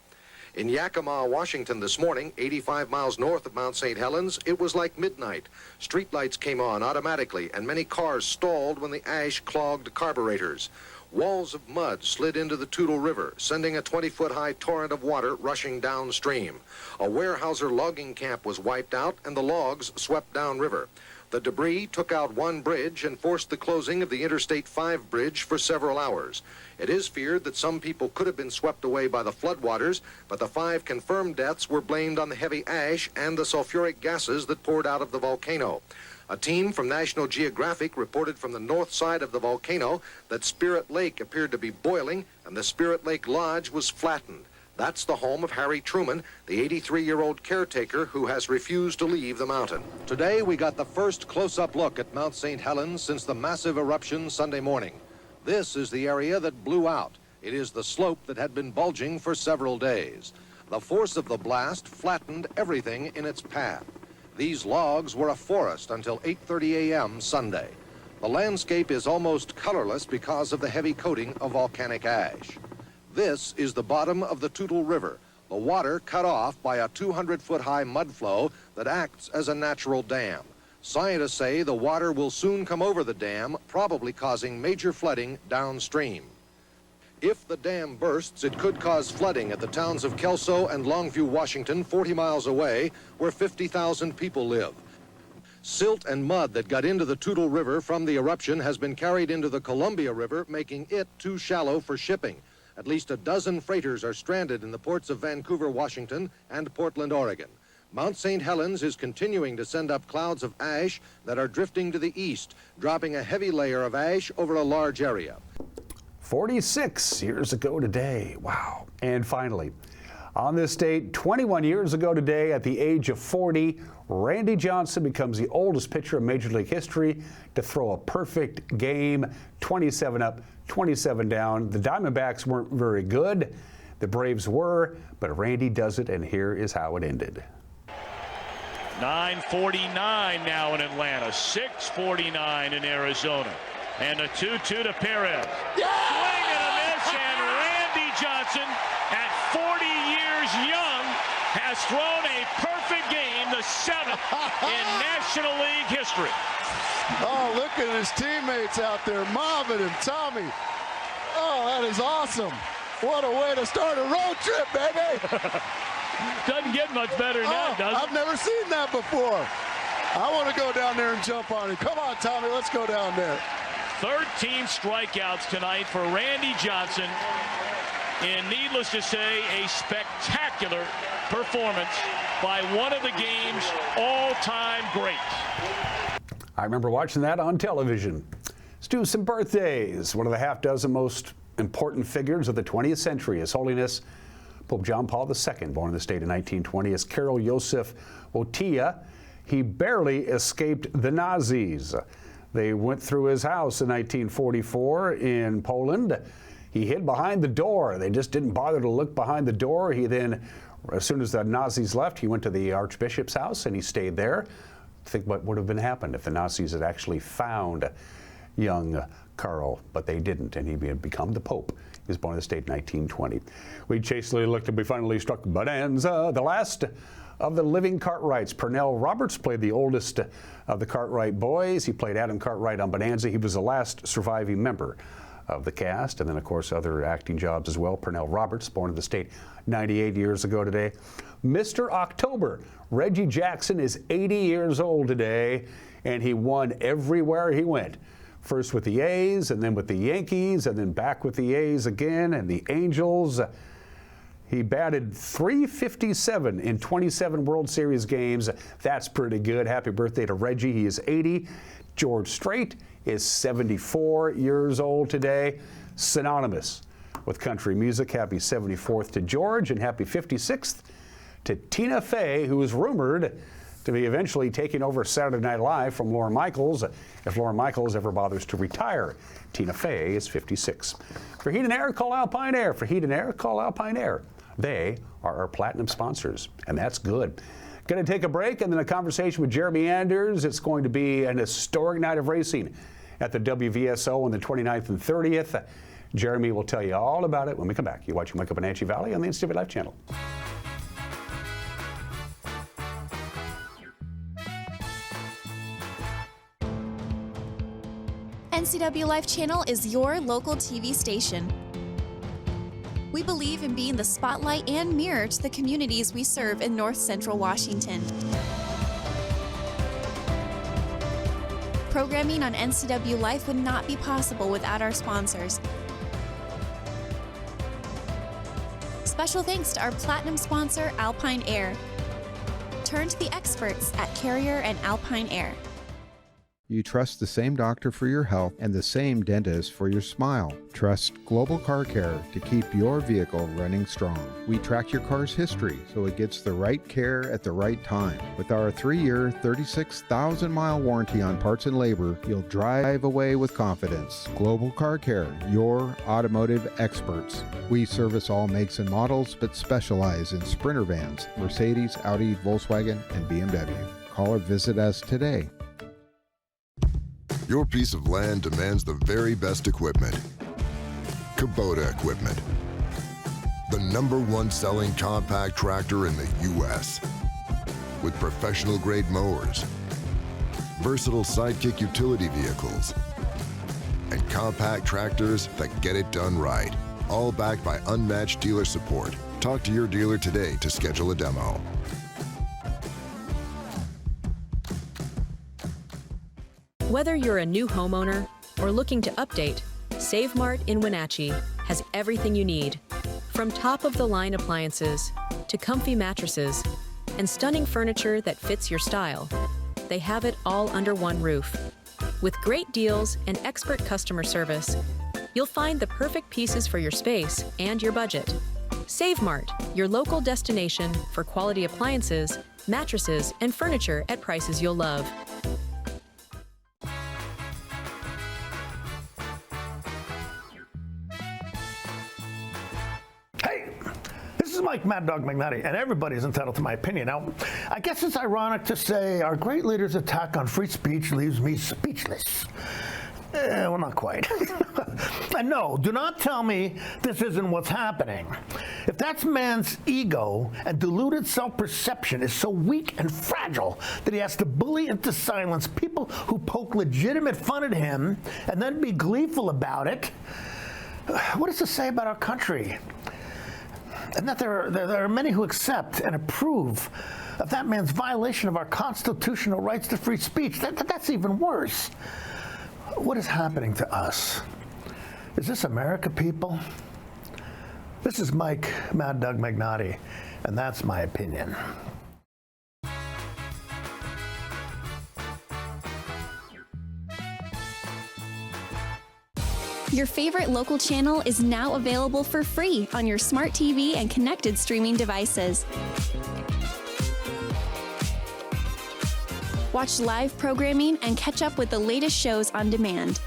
In Yakima, Washington this morning, 85 miles north of Mount St. Helens, it was like midnight. Streetlights came on automatically and many cars stalled when the ash clogged carburetors. Walls of mud slid into the Toutle River, sending a 20-foot-high torrent of water rushing downstream. A Weyerhaeuser logging camp was wiped out and the logs swept downriver. The debris took out one bridge and forced the closing of the Interstate 5 bridge for several hours. It is feared that some people could have been swept away by the floodwaters, but the 5 confirmed deaths were blamed on the heavy ash and the sulfuric gases that poured out of the volcano. A team from National Geographic reported from the north side of the volcano that Spirit Lake appeared to be boiling and the Spirit Lake Lodge was flattened. That's the home of Harry Truman, the 83-year-old caretaker who has refused to leave the mountain. Today we got the first close-up look at Mount St. Helens since the massive eruption Sunday morning. This is the area that blew out. It is the slope that had been bulging for several days. The force of the blast flattened everything in its path. These logs were a forest until 8:30 a.m. Sunday. The landscape is almost colorless because of the heavy coating of volcanic ash. This is the bottom of the Toutle River, the water cut off by a 200-foot-high mud flow that acts as a natural dam. Scientists say the water will soon come over the dam, probably causing major flooding downstream. If the dam bursts, it could cause flooding at the towns of Kelso and Longview, Washington, 40 miles away, where 50,000 people live. Silt and mud that got into the Toutle River from the eruption has been carried into the Columbia River, making it too shallow for shipping. At least a dozen freighters are stranded in the ports of Vancouver, Washington, and Portland, Oregon. Mount St. Helens is continuing to send up clouds of ash that are drifting to the east, dropping a heavy layer of ash over a large area. 46 years ago today. Wow. And finally, on this date, 21 years ago today, at the age of 40, Randy Johnson becomes the oldest pitcher in Major League history to throw a perfect game, 27 up, 27 down. The Diamondbacks weren't very good. The Braves were, but Randy does it, and here is how it ended. 9:49 now in Atlanta, 6:49 in Arizona. And a 2-2 to Perez. Yeah! Swing and a miss, and Randy Johnson, at 40 years young, has thrown a perfect game, the 7th in National League history. Oh, look at his teammates out there, Marvin and Tommy. Oh, that is awesome. What a way to start a road trip, baby. Doesn't get much better than that, does it? I've never seen that before. I want to go down there and jump on it. Come on, Tommy, let's go down there. 13 strikeouts tonight for Randy Johnson, and needless to say, a spectacular performance by one of the game's all-time greats. I remember watching that on television. Let's do some birthdays. One of the half-dozen most important figures of the 20th century, His Holiness Pope John Paul II, born in the state in 1920 as Karol Josef Wojtyła. He barely escaped the Nazis. They went through his house in 1944 in Poland. He hid behind the door. They just didn't bother to look behind the door. He then, as soon as the Nazis left, he went to the Archbishop's house and he stayed there. Think what would have been happened if the Nazis had actually found young Karl, but they didn't, and he had become the Pope. He was born in the state in 1920. We chastely looked and we finally struck bonanza. The last of the living Cartwrights. Pernell Roberts played the oldest of the Cartwright boys. He played Adam Cartwright on Bonanza. He was the last surviving member of the cast, and then of course other acting jobs as well. Pernell Roberts, born in the state 98 years ago today. Mr. October, Reggie Jackson, is 80 years old today, and he won everywhere he went. First with the A's, and then with the Yankees, and then back with the A's again, and the Angels. He batted .357 in 27 World Series games. That's pretty good. Happy birthday to Reggie. He is 80. George Strait is 74 years old today. Synonymous with country music. Happy 74th to George, and happy 56th to Tina Fey, who is rumored to be eventually taking over Saturday Night Live from Lorne Michaels. If Lorne Michaels ever bothers to retire, Tina Fey is 56. For Heat and Air, call Alpine Air. For Heat and Air, call Alpine Air. They are our platinum sponsors, and that's good. Going to take a break and then a conversation with Jeremy Anders. It's going to be an historic night of racing at the WVSO on the 29th and 30th. Jeremy will tell you all about it when we come back. You're watching Wake Up Wenatchee Valley on the NCW Life channel. NCW Life Channel is your local TV station. We believe in being the spotlight and mirror to the communities we serve in North Central Washington. Programming on NCW Life would not be possible without our sponsors. Special thanks to our platinum sponsor, Alpine Air. Turn to the experts at Carrier and Alpine Air. You trust the same doctor for your health and the same dentist for your smile. Trust Global Car Care to keep your vehicle running strong. We track your car's history so it gets the right care at the right time. With our 3-year, 36,000-mile warranty on parts and labor, you'll drive away with confidence. Global Car Care, your automotive experts. We service all makes and models, but specialize in Sprinter vans, Mercedes, Audi, Volkswagen, and BMW. Call or visit us today. Your piece of land demands the very best equipment. Kubota equipment. The #1 selling compact tractor in the U.S. With professional-grade mowers, versatile sidekick utility vehicles, and compact tractors that get it done right. All backed by unmatched dealer support. Talk to your dealer today to schedule a demo. Whether you're a new homeowner or looking to update, Save Mart in Wenatchee has everything you need. From top-of-the-line appliances to comfy mattresses and stunning furniture that fits your style, they have it all under one roof. With great deals and expert customer service, you'll find the perfect pieces for your space and your budget. Save Mart, your local destination for quality appliances, mattresses, and furniture at prices you'll love. Like Mad Dog McNutty, and everybody's entitled to my opinion. Now, I guess it's ironic to say our great leader's attack on free speech leaves me speechless. Well, not quite. And no, do not tell me this isn't what's happening. If that man's ego and deluded self-perception is so weak and fragile that he has to bully into silence people who poke legitimate fun at him and then be gleeful about it, what does this say about our country? And that there are many who accept and approve of that man's violation of our constitutional rights to free speech. That's even worse. What is happening to us? Is this America, people? This is Mike Mad Dog McNaughty, and that's my opinion. Your favorite local channel is now available for free on your smart TV and connected streaming devices. Watch live programming and catch up with the latest shows on demand.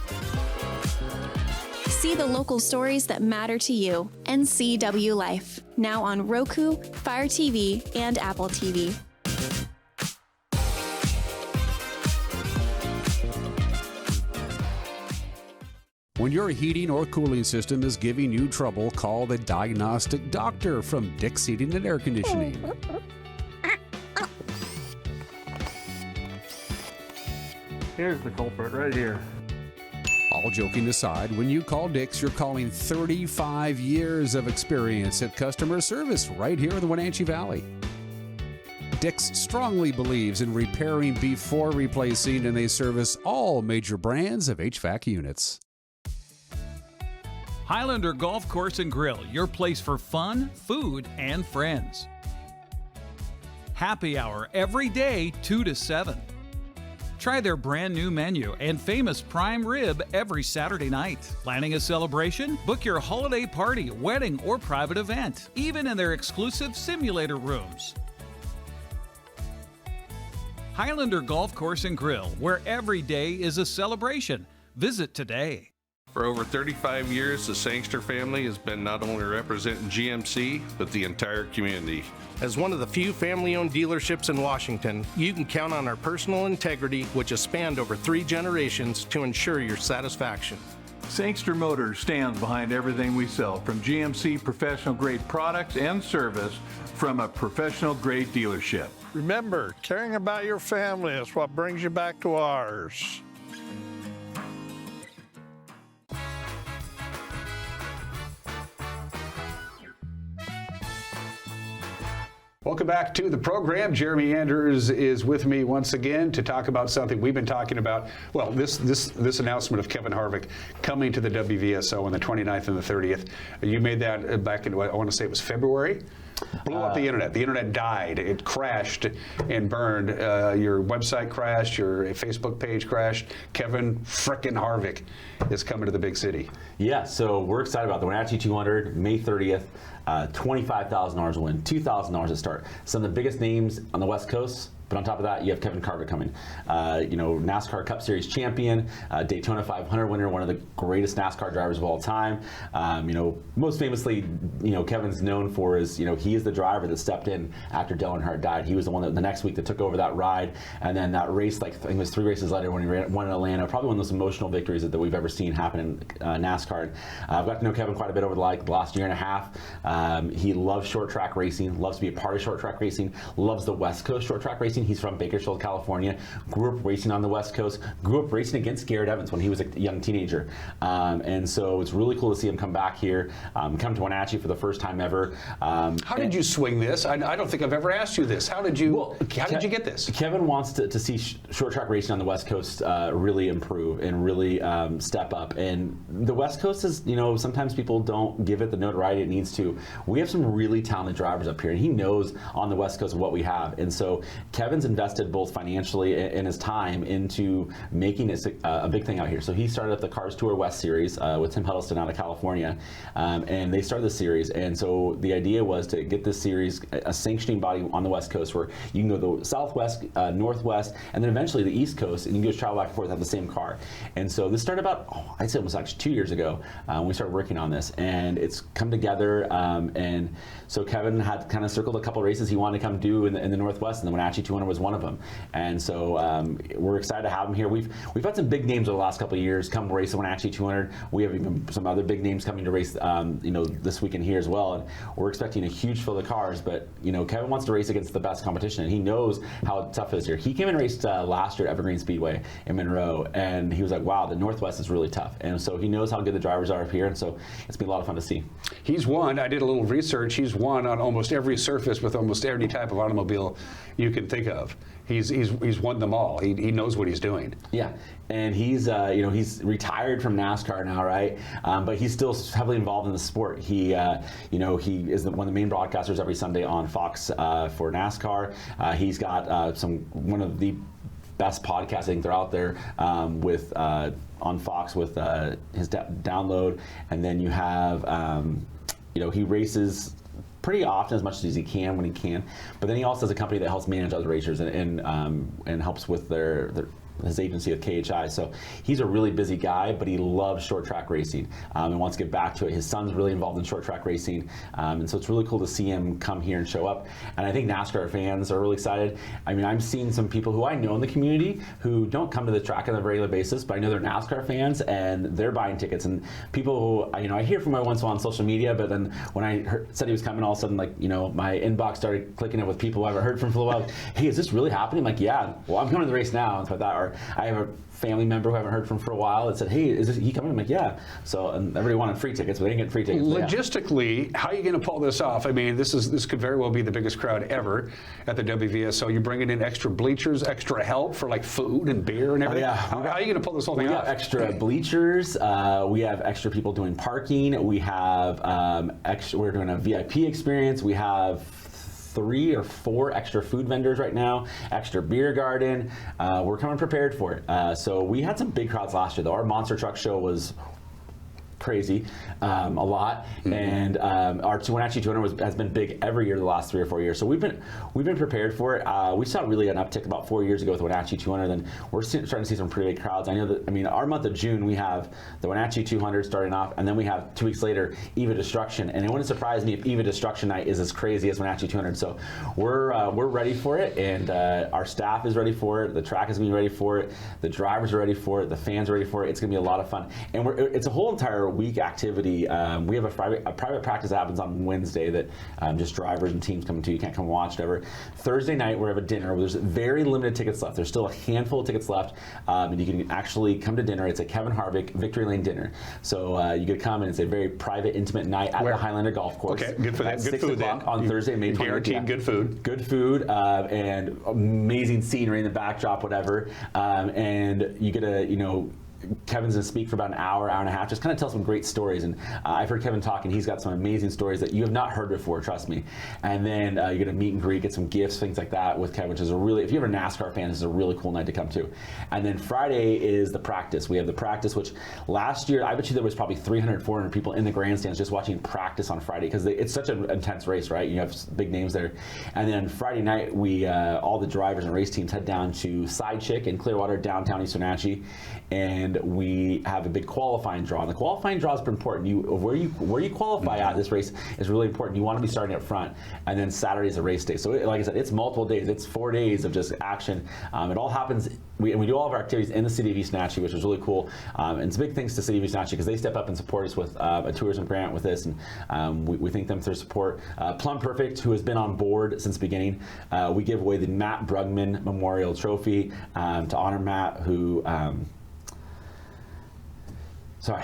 See the local stories that matter to you. NCW Life, now on Roku, Fire TV, and Apple TV. When your heating or cooling system is giving you trouble, call the diagnostic doctor from Dick's Heating and Air Conditioning. Here's the culprit right here. All joking aside, when you call Dick's, you're calling 35 years of experience at customer service right here in the Wenatchee Valley. Dick's strongly believes in repairing before replacing, and they service all major brands of HVAC units. Highlander Golf Course and Grill, your place for fun, food, and friends. Happy hour every day, 2 to 7. Try their brand new menu and famous prime rib every Saturday night. Planning a celebration? Book your holiday party, wedding, or private event, even in their exclusive simulator rooms. Highlander Golf Course and Grill, where every day is a celebration. Visit today. For over 35 years, the Sangster family has been not only representing GMC, but the entire community. As one of the few family-owned dealerships in Washington, you can count on our personal integrity, which has spanned over 3 generations, to ensure your satisfaction. Sangster Motors stands behind everything we sell, from GMC professional-grade products and service from a professional-grade dealership. Remember, caring about your family is what brings you back to ours. Welcome back to the program. Jeremy Anders is with me once again to talk about something we've been talking about. Well, this announcement of Kevin Harvick coming to the WVSO on the 29th and the 30th. You made that back in, I want to say it was February. Blew up the internet. The internet died. It crashed and burned. Your website crashed. Your Facebook page crashed. Kevin frickin' Harvick is coming to the big city. Yeah, so we're excited about the Wenatchee 200, May 30th. $25,000 a win, $2,000 to start. Some of the biggest names on the West Coast. But on top of that, you have Kevin Harvick coming. NASCAR Cup Series champion, Daytona 500 winner, one of the greatest NASCAR drivers of all time. Most famously, Kevin's known for is, he is the driver that stepped in after Dale Earnhardt died. He was the one that the next week that took over that ride. And then that race, I think it was 3 races later when he won in Atlanta, probably one of the most emotional victories that we've ever seen happen in NASCAR. I've got to know Kevin quite a bit over the last year and a half. He loves short track racing, loves to be a part of short track racing, loves the West Coast short track racing. He's from Bakersfield, California, grew up racing on the West Coast, grew up racing against Garrett Evans when he was a young teenager. And so it's really cool to see him come back here, come to Wenatchee for the first time ever. How did you swing this? I don't think I've ever asked you this. How did you get this? Kevin wants to see short track racing on the West Coast really improve and really step up. And the West Coast is, sometimes people don't give it the notoriety it needs to. We have some really talented drivers up here, and he knows on the West Coast what we have. And so Kevin's invested both financially and his time into making this a big thing out here. So he started up the Cars Tour West Series with Tim Huddleston out of California, and they started the series. And so the idea was to get this series a sanctioning body on the West Coast where you can go the Southwest, Northwest, and then eventually the East Coast, and you can just travel back and forth on the same car. And so this started about, I'd say almost actually 2 years ago when we started working on this, and it's come together. And so Kevin had kind of circled a couple races he wanted to come do in the Northwest, and the Wenatchee 200 was one of them. And so we're excited to have him here. We've had some big names over the last couple of years come race the Wenatchee 200. We have even some other big names coming to race this weekend here as well. And we're expecting a huge field of cars. But Kevin wants to race against the best competition, and he knows how tough it is here. He came and raced last year at Evergreen Speedway in Monroe, and he was like, wow, the Northwest is really tough. And so he knows how good the drivers are up here, and so it's been a lot of fun to see. He's won. I did a little research. He's won on almost every surface with almost every type of automobile you can think of. He's won them all. He knows what he's doing. Yeah, and he's retired from NASCAR now, right? But he's still heavily involved in the sport. He is one of the main broadcasters every Sunday on Fox for NASCAR. He's got one of the best podcasts I think they're out there on Fox with his download, and then you have he races pretty often, as much as he can when he can. But then he also has a company that helps manage other racers and helps with his agency of KHI. So he's a really busy guy, but he loves short track racing and wants to get back to it. His son's really involved in short track racing. And so it's really cool to see him come here and show up. And I think NASCAR fans are really excited. I mean, I'm seeing some people who I know in the community who don't come to the track on a regular basis, but I know they're NASCAR fans and they're buying tickets. And people who, I hear from every once in a while on social media, but then when I said he was coming, all of a sudden, like, my inbox started clicking it with people I haven't heard from for a while. Hey, is this really happening? I'm like, yeah, well, I'm coming to the race now. And so I thought, or I have a family member who I haven't heard from for a while that said, hey, is he coming? I'm like, yeah. So, and everybody wanted free tickets, but they didn't get free tickets. Logistically, how are you going to pull this off? I mean, this could very well be the biggest crowd ever at the WVSO. You're bringing in extra bleachers, extra help for like food and beer and everything. How are you going to pull this whole thing off? We have extra bleachers. We have extra people doing parking. We have we're doing a VIP experience. We have 3 or 4 extra food vendors right now, extra beer garden. We're coming prepared for it. So we had some big crowds last year, though. Our monster truck show was crazy, a lot, and our Wenatchee 200 has been big every year the last 3 or 4 years. So we've been prepared for it. We saw really an uptick about 4 years ago with Wenatchee 200, and we're starting to see some pretty big crowds. I know that. I mean, our month of June we have the Wenatchee 200 starting off, and then we have 2 weeks later Eva Destruction, and it wouldn't surprise me if Eva Destruction night is as crazy as Wenatchee 200. So we're ready for it, and our staff is ready for it. The track is going to be ready for it. The drivers are ready for it. The fans are ready for it. It's going to be a lot of fun, and it's a whole entire week activity. We have a private practice that happens on Wednesday that just drivers and teams come to. You can't come watch, whatever. Thursday night we have a dinner. There's very limited tickets left. There's still a handful of tickets left, and you can actually come to dinner. It's a Kevin Harvick Victory Lane dinner. So you get to come, and it's a very private, intimate night at the Highlander Golf Course. Okay, good for that. Good 6 food o'clock then. On Thursday, May 20th. Guaranteed good food. Good food and amazing scenery in the backdrop, whatever. And you get to, Kevin's going to speak for about an hour and a half, just kind of tell some great stories. And I've heard Kevin talk, and he's got some amazing stories that you have not heard before, trust me. And then you're going to meet and greet, get some gifts, things like that with Kevin, which is if you're a NASCAR fan, this is a really cool night to come to. And then Friday is the practice. We have the practice, which last year, I bet you there was probably 300, 400 people in the grandstands just watching practice on Friday, because it's such an intense race, right? You have big names there. And then Friday night, we all the drivers and race teams head down to Side Chick in Clearwater, downtown East Wenatchee, and we have a big qualifying draw. And the qualifying draw is important. Where you qualify at this race is really important. You want to be starting up front, and then Saturday is a race day. So like I said, it's multiple days. It's 4 days of just action. It all happens. We do all of our activities in the city of East Wenatchee, which is really cool. And it's big thanks to the city of East Wenatchee, because they step up and support us with a tourism grant with this, and we thank them for their support. Plum Perfect, who has been on board since the beginning, we give away the Matt Brugman Memorial Trophy to honor Matt, who. Sorry.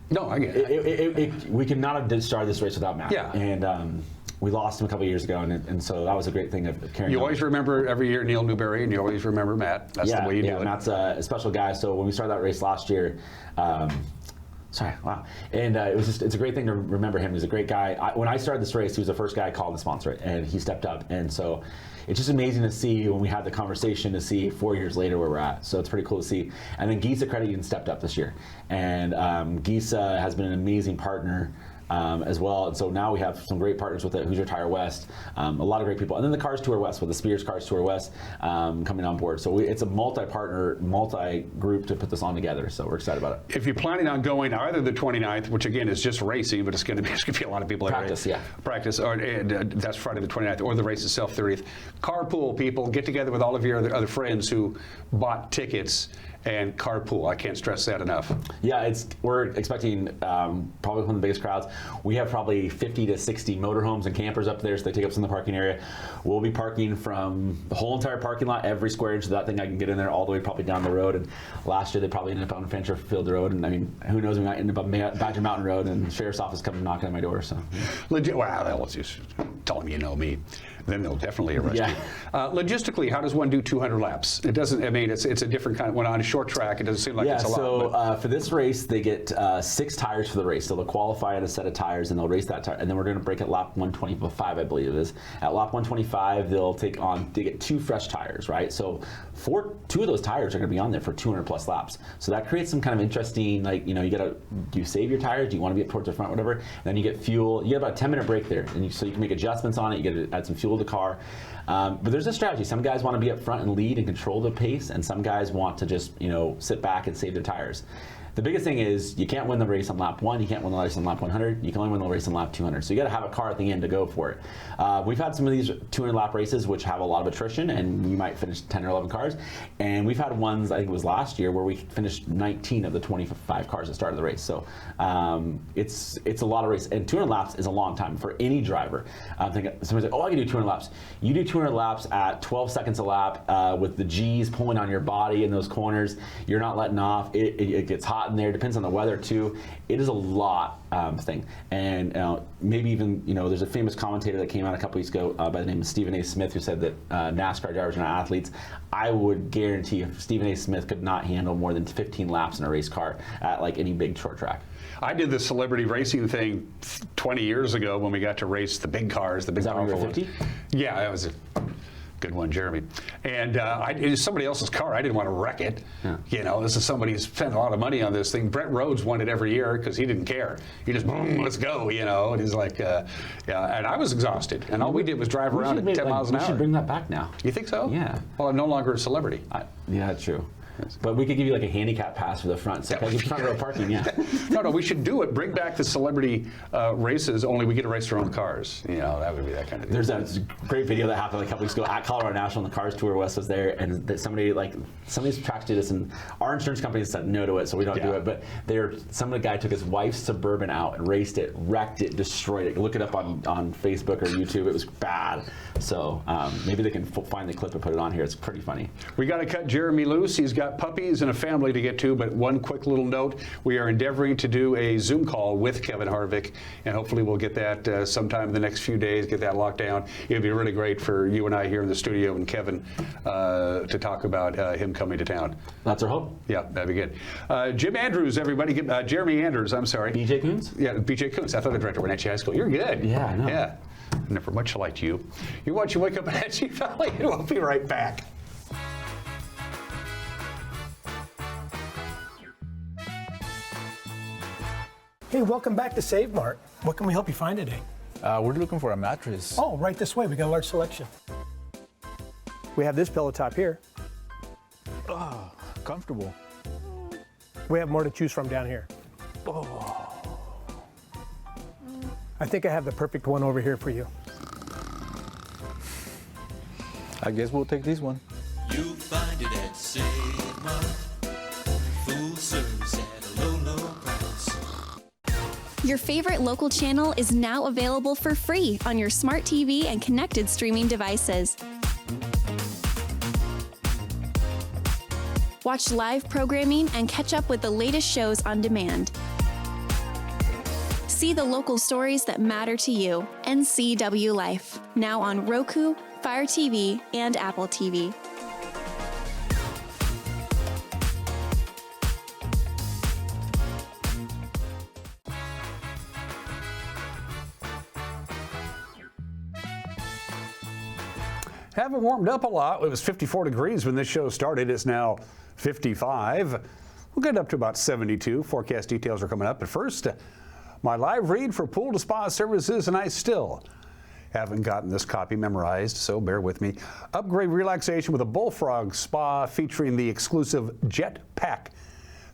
No, I get it. We could not have started this race without Matt. Yeah. And we lost him a couple years ago, and so that was a great thing of carrying on. You always remember every year Neil Newberry, and you always remember Matt. That's the way you do it. Matt's a special guy. So when we started that race last year, sorry, wow. And it's a great thing to remember him. He's a great guy. When I started this race, he was the first guy I called to sponsor it, and he stepped up. And so it's just amazing to see when we had the conversation to see 4 years later where we're at. So it's pretty cool to see. And then Gisa Credit Union stepped up this year. And Gisa has been an amazing partner as well. And so now we have some great partners with it, Hoosier Tire West, a lot of great people. And then the Cars Tour West, with the Spears Cars Tour West coming on board. So it's a multi-partner, multi-group to put this on together. So we're excited about it. If you're planning on going either the 29th, which again is just racing, but it's going to be a lot of people. Practice, yeah. Practice, or that's Friday the 29th, or the race itself 30th. Carpool, people, get together with all of your other friends who bought tickets and carpool. I can't stress that enough. Yeah, we're expecting probably one of the biggest crowds. We have probably 50 to 60 motorhomes and campers up there, so they take up some of the parking area. We'll be parking from the whole entire parking lot, every square inch of that thing I can get in there, all the way probably down the road. And last year they probably ended up on Fancher Field Road, and I mean, who knows, we might end up on Badger Mountain Road, and the sheriff's office coming knocking on my door. So legit. Wow, that was just tell them you know me. Then they'll definitely arrest you. Logistically, how does one do 200 laps? It doesn't. I mean, it's a different kind of. When on short track, it doesn't seem like it's a lot. So for this race, they get 6 tires for the race. So they'll qualify at a set of tires, and they'll race that tire. And then we're going to break at lap 125, I believe it is. At lap 125, they get 2 fresh tires, right? So 2 of those tires are going to be on there for 200 plus laps. So that creates some kind of interesting, like, you got to, do you save your tires? Do you want to be up towards the front, whatever? And then you get fuel. You get about a 10-minute break there, and so you can make adjustments on it. You get to add some fuel to the car. But there's a strategy. Some guys want to be up front and lead and control the pace, and some guys want to just, sit back and save their tires. The biggest thing is you can't win the race on lap 1, you can't win the race on lap 100, you can only win the race on lap 200. So you got to have a car at the end to go for it. We've had some of these 200 lap races which have a lot of attrition, and we might finish 10 or 11 cars. And we've had ones, I think it was last year, where we finished 19 of the 25 cars that started the race. So it's a lot of race, and 200 laps is a long time for any driver. I'm thinking, somebody's like, oh, I can do 200 laps. You do 200 laps at 12 seconds a lap with the G's pulling on your body in those corners. You're not letting off. It gets hot in there. Depends on the weather too. It is a lot thing. And maybe even, there's a famous commentator that came out a couple weeks ago by the name of Stephen A. Smith, who said that NASCAR drivers are not athletes. I would guarantee if Stephen A. Smith could not handle more than 15 laps in a race car at like any big short track. I did the celebrity racing thing 20 years ago when we got to race the big cars, the big powerful ones. 50? Yeah, that was a good one, Jeremy. And it was somebody else's car. I didn't want to wreck it. Yeah. This is somebody who spent a lot of money on this thing. Brent Rhodes won it every year because he didn't care. He just, boom, let's go, And he's like, yeah. And I was exhausted. And all we did was drive around at 10 miles an hour. We should bring that back now. You think so? Yeah. Well, I'm no longer a celebrity. Yeah, true. But we could give you like a handicap pass for the front. So front row parking, yeah. No, we should do it. Bring back the celebrity races, only we get to race our own cars. That would be that kind of thing. There's a great video that happened a couple weeks ago at Colorado National, the Cars Tour. Wes was there, and somebody, some of these tracks do this, and our insurance company said no to it, so we don't do it. But some of the guy took his wife's Suburban out and raced it, wrecked it, destroyed it. Look it up on Facebook or YouTube. It was bad. So maybe they can find the clip and put it on here. It's pretty funny. We got to cut Jeremy loose. He's got puppies and a family to get to, but one quick little note, we are endeavoring to do a Zoom call with Kevin Harvick, and hopefully we'll get that sometime in the next few days, get that locked down. It would be really great for you and I here in the studio and Kevin to talk about him coming to town. That's our hope. Yeah, that'd be good. Jim Andrews, everybody. Jeremy Andrews, I'm sorry. BJ Kuntz? Yeah, BJ Kuntz, athletic director of Wenatchee High School. You're good. Yeah, I know. Yeah. Never much like you. You watch you wake up in Wenatchee Valley, and we'll be right back. Hey, welcome back to Save Mart. What can we help you find today? We're looking for a mattress. Oh, right this way. We got a large selection. We have this pillow top here. Oh, comfortable. We have more to choose from down here. Oh. I think I have the perfect one over here for you. I guess we'll take this one. You'll find it at Save Mart. Full service at a low, low price. Your favorite local channel is now available for free on your smart TV and connected streaming devices. Watch live programming and catch up with the latest shows on demand. See the local stories that matter to you. NCW Life, now on Roku, Fire TV, and Apple TV. Haven't warmed up a lot. It was 54 degrees when this show started. It's now 55. We'll get up to about 72. Forecast details are coming up. But first, my live read for Pool to Spa Services, and I still haven't gotten this copy memorized, so bear with me. Upgrade relaxation with a Bullfrog Spa featuring the exclusive Jet Pack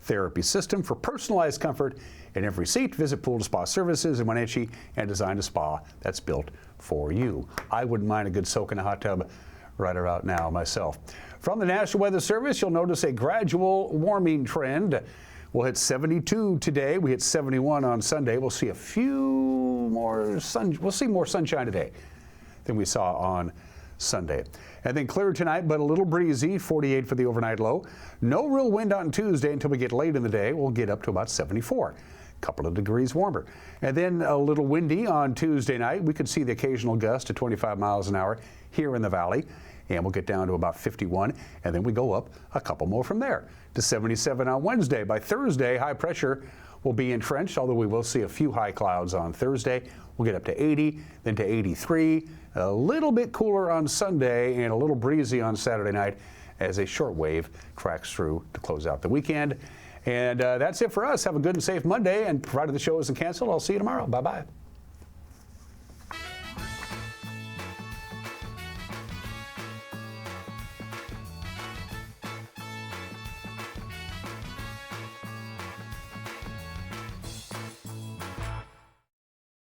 therapy system for personalized comfort in every seat. Visit Pool to Spa Services in Wenatchee and design a spa that's built for you. I wouldn't mind a good soak in a hot tub right about now myself. From the National Weather Service, you'll notice a gradual warming trend. We'll hit 72 today. We hit 71 on Sunday. We'll see a few more we'll see more sunshine today than we saw on Sunday. And then clear tonight, but a little breezy, 48 for the overnight low. No real wind on Tuesday until we get late in the day. We'll get up to about 74. Couple of degrees warmer. And then a little windy on Tuesday night. We could see the occasional gust to 25 miles an hour here in the valley. and we'll get down to about 51, and then we go up a couple more from there to 77 on Wednesday. By Thursday, high pressure will be entrenched, although we will see a few high clouds on Thursday. We'll get up to 80, then to 83, a little bit cooler on Sunday, and a little breezy on Saturday night as a short wave tracks through to close out the weekend. And that's it for us. Have a good and safe Monday, and provided the show isn't canceled, I'll see you tomorrow. Bye-bye.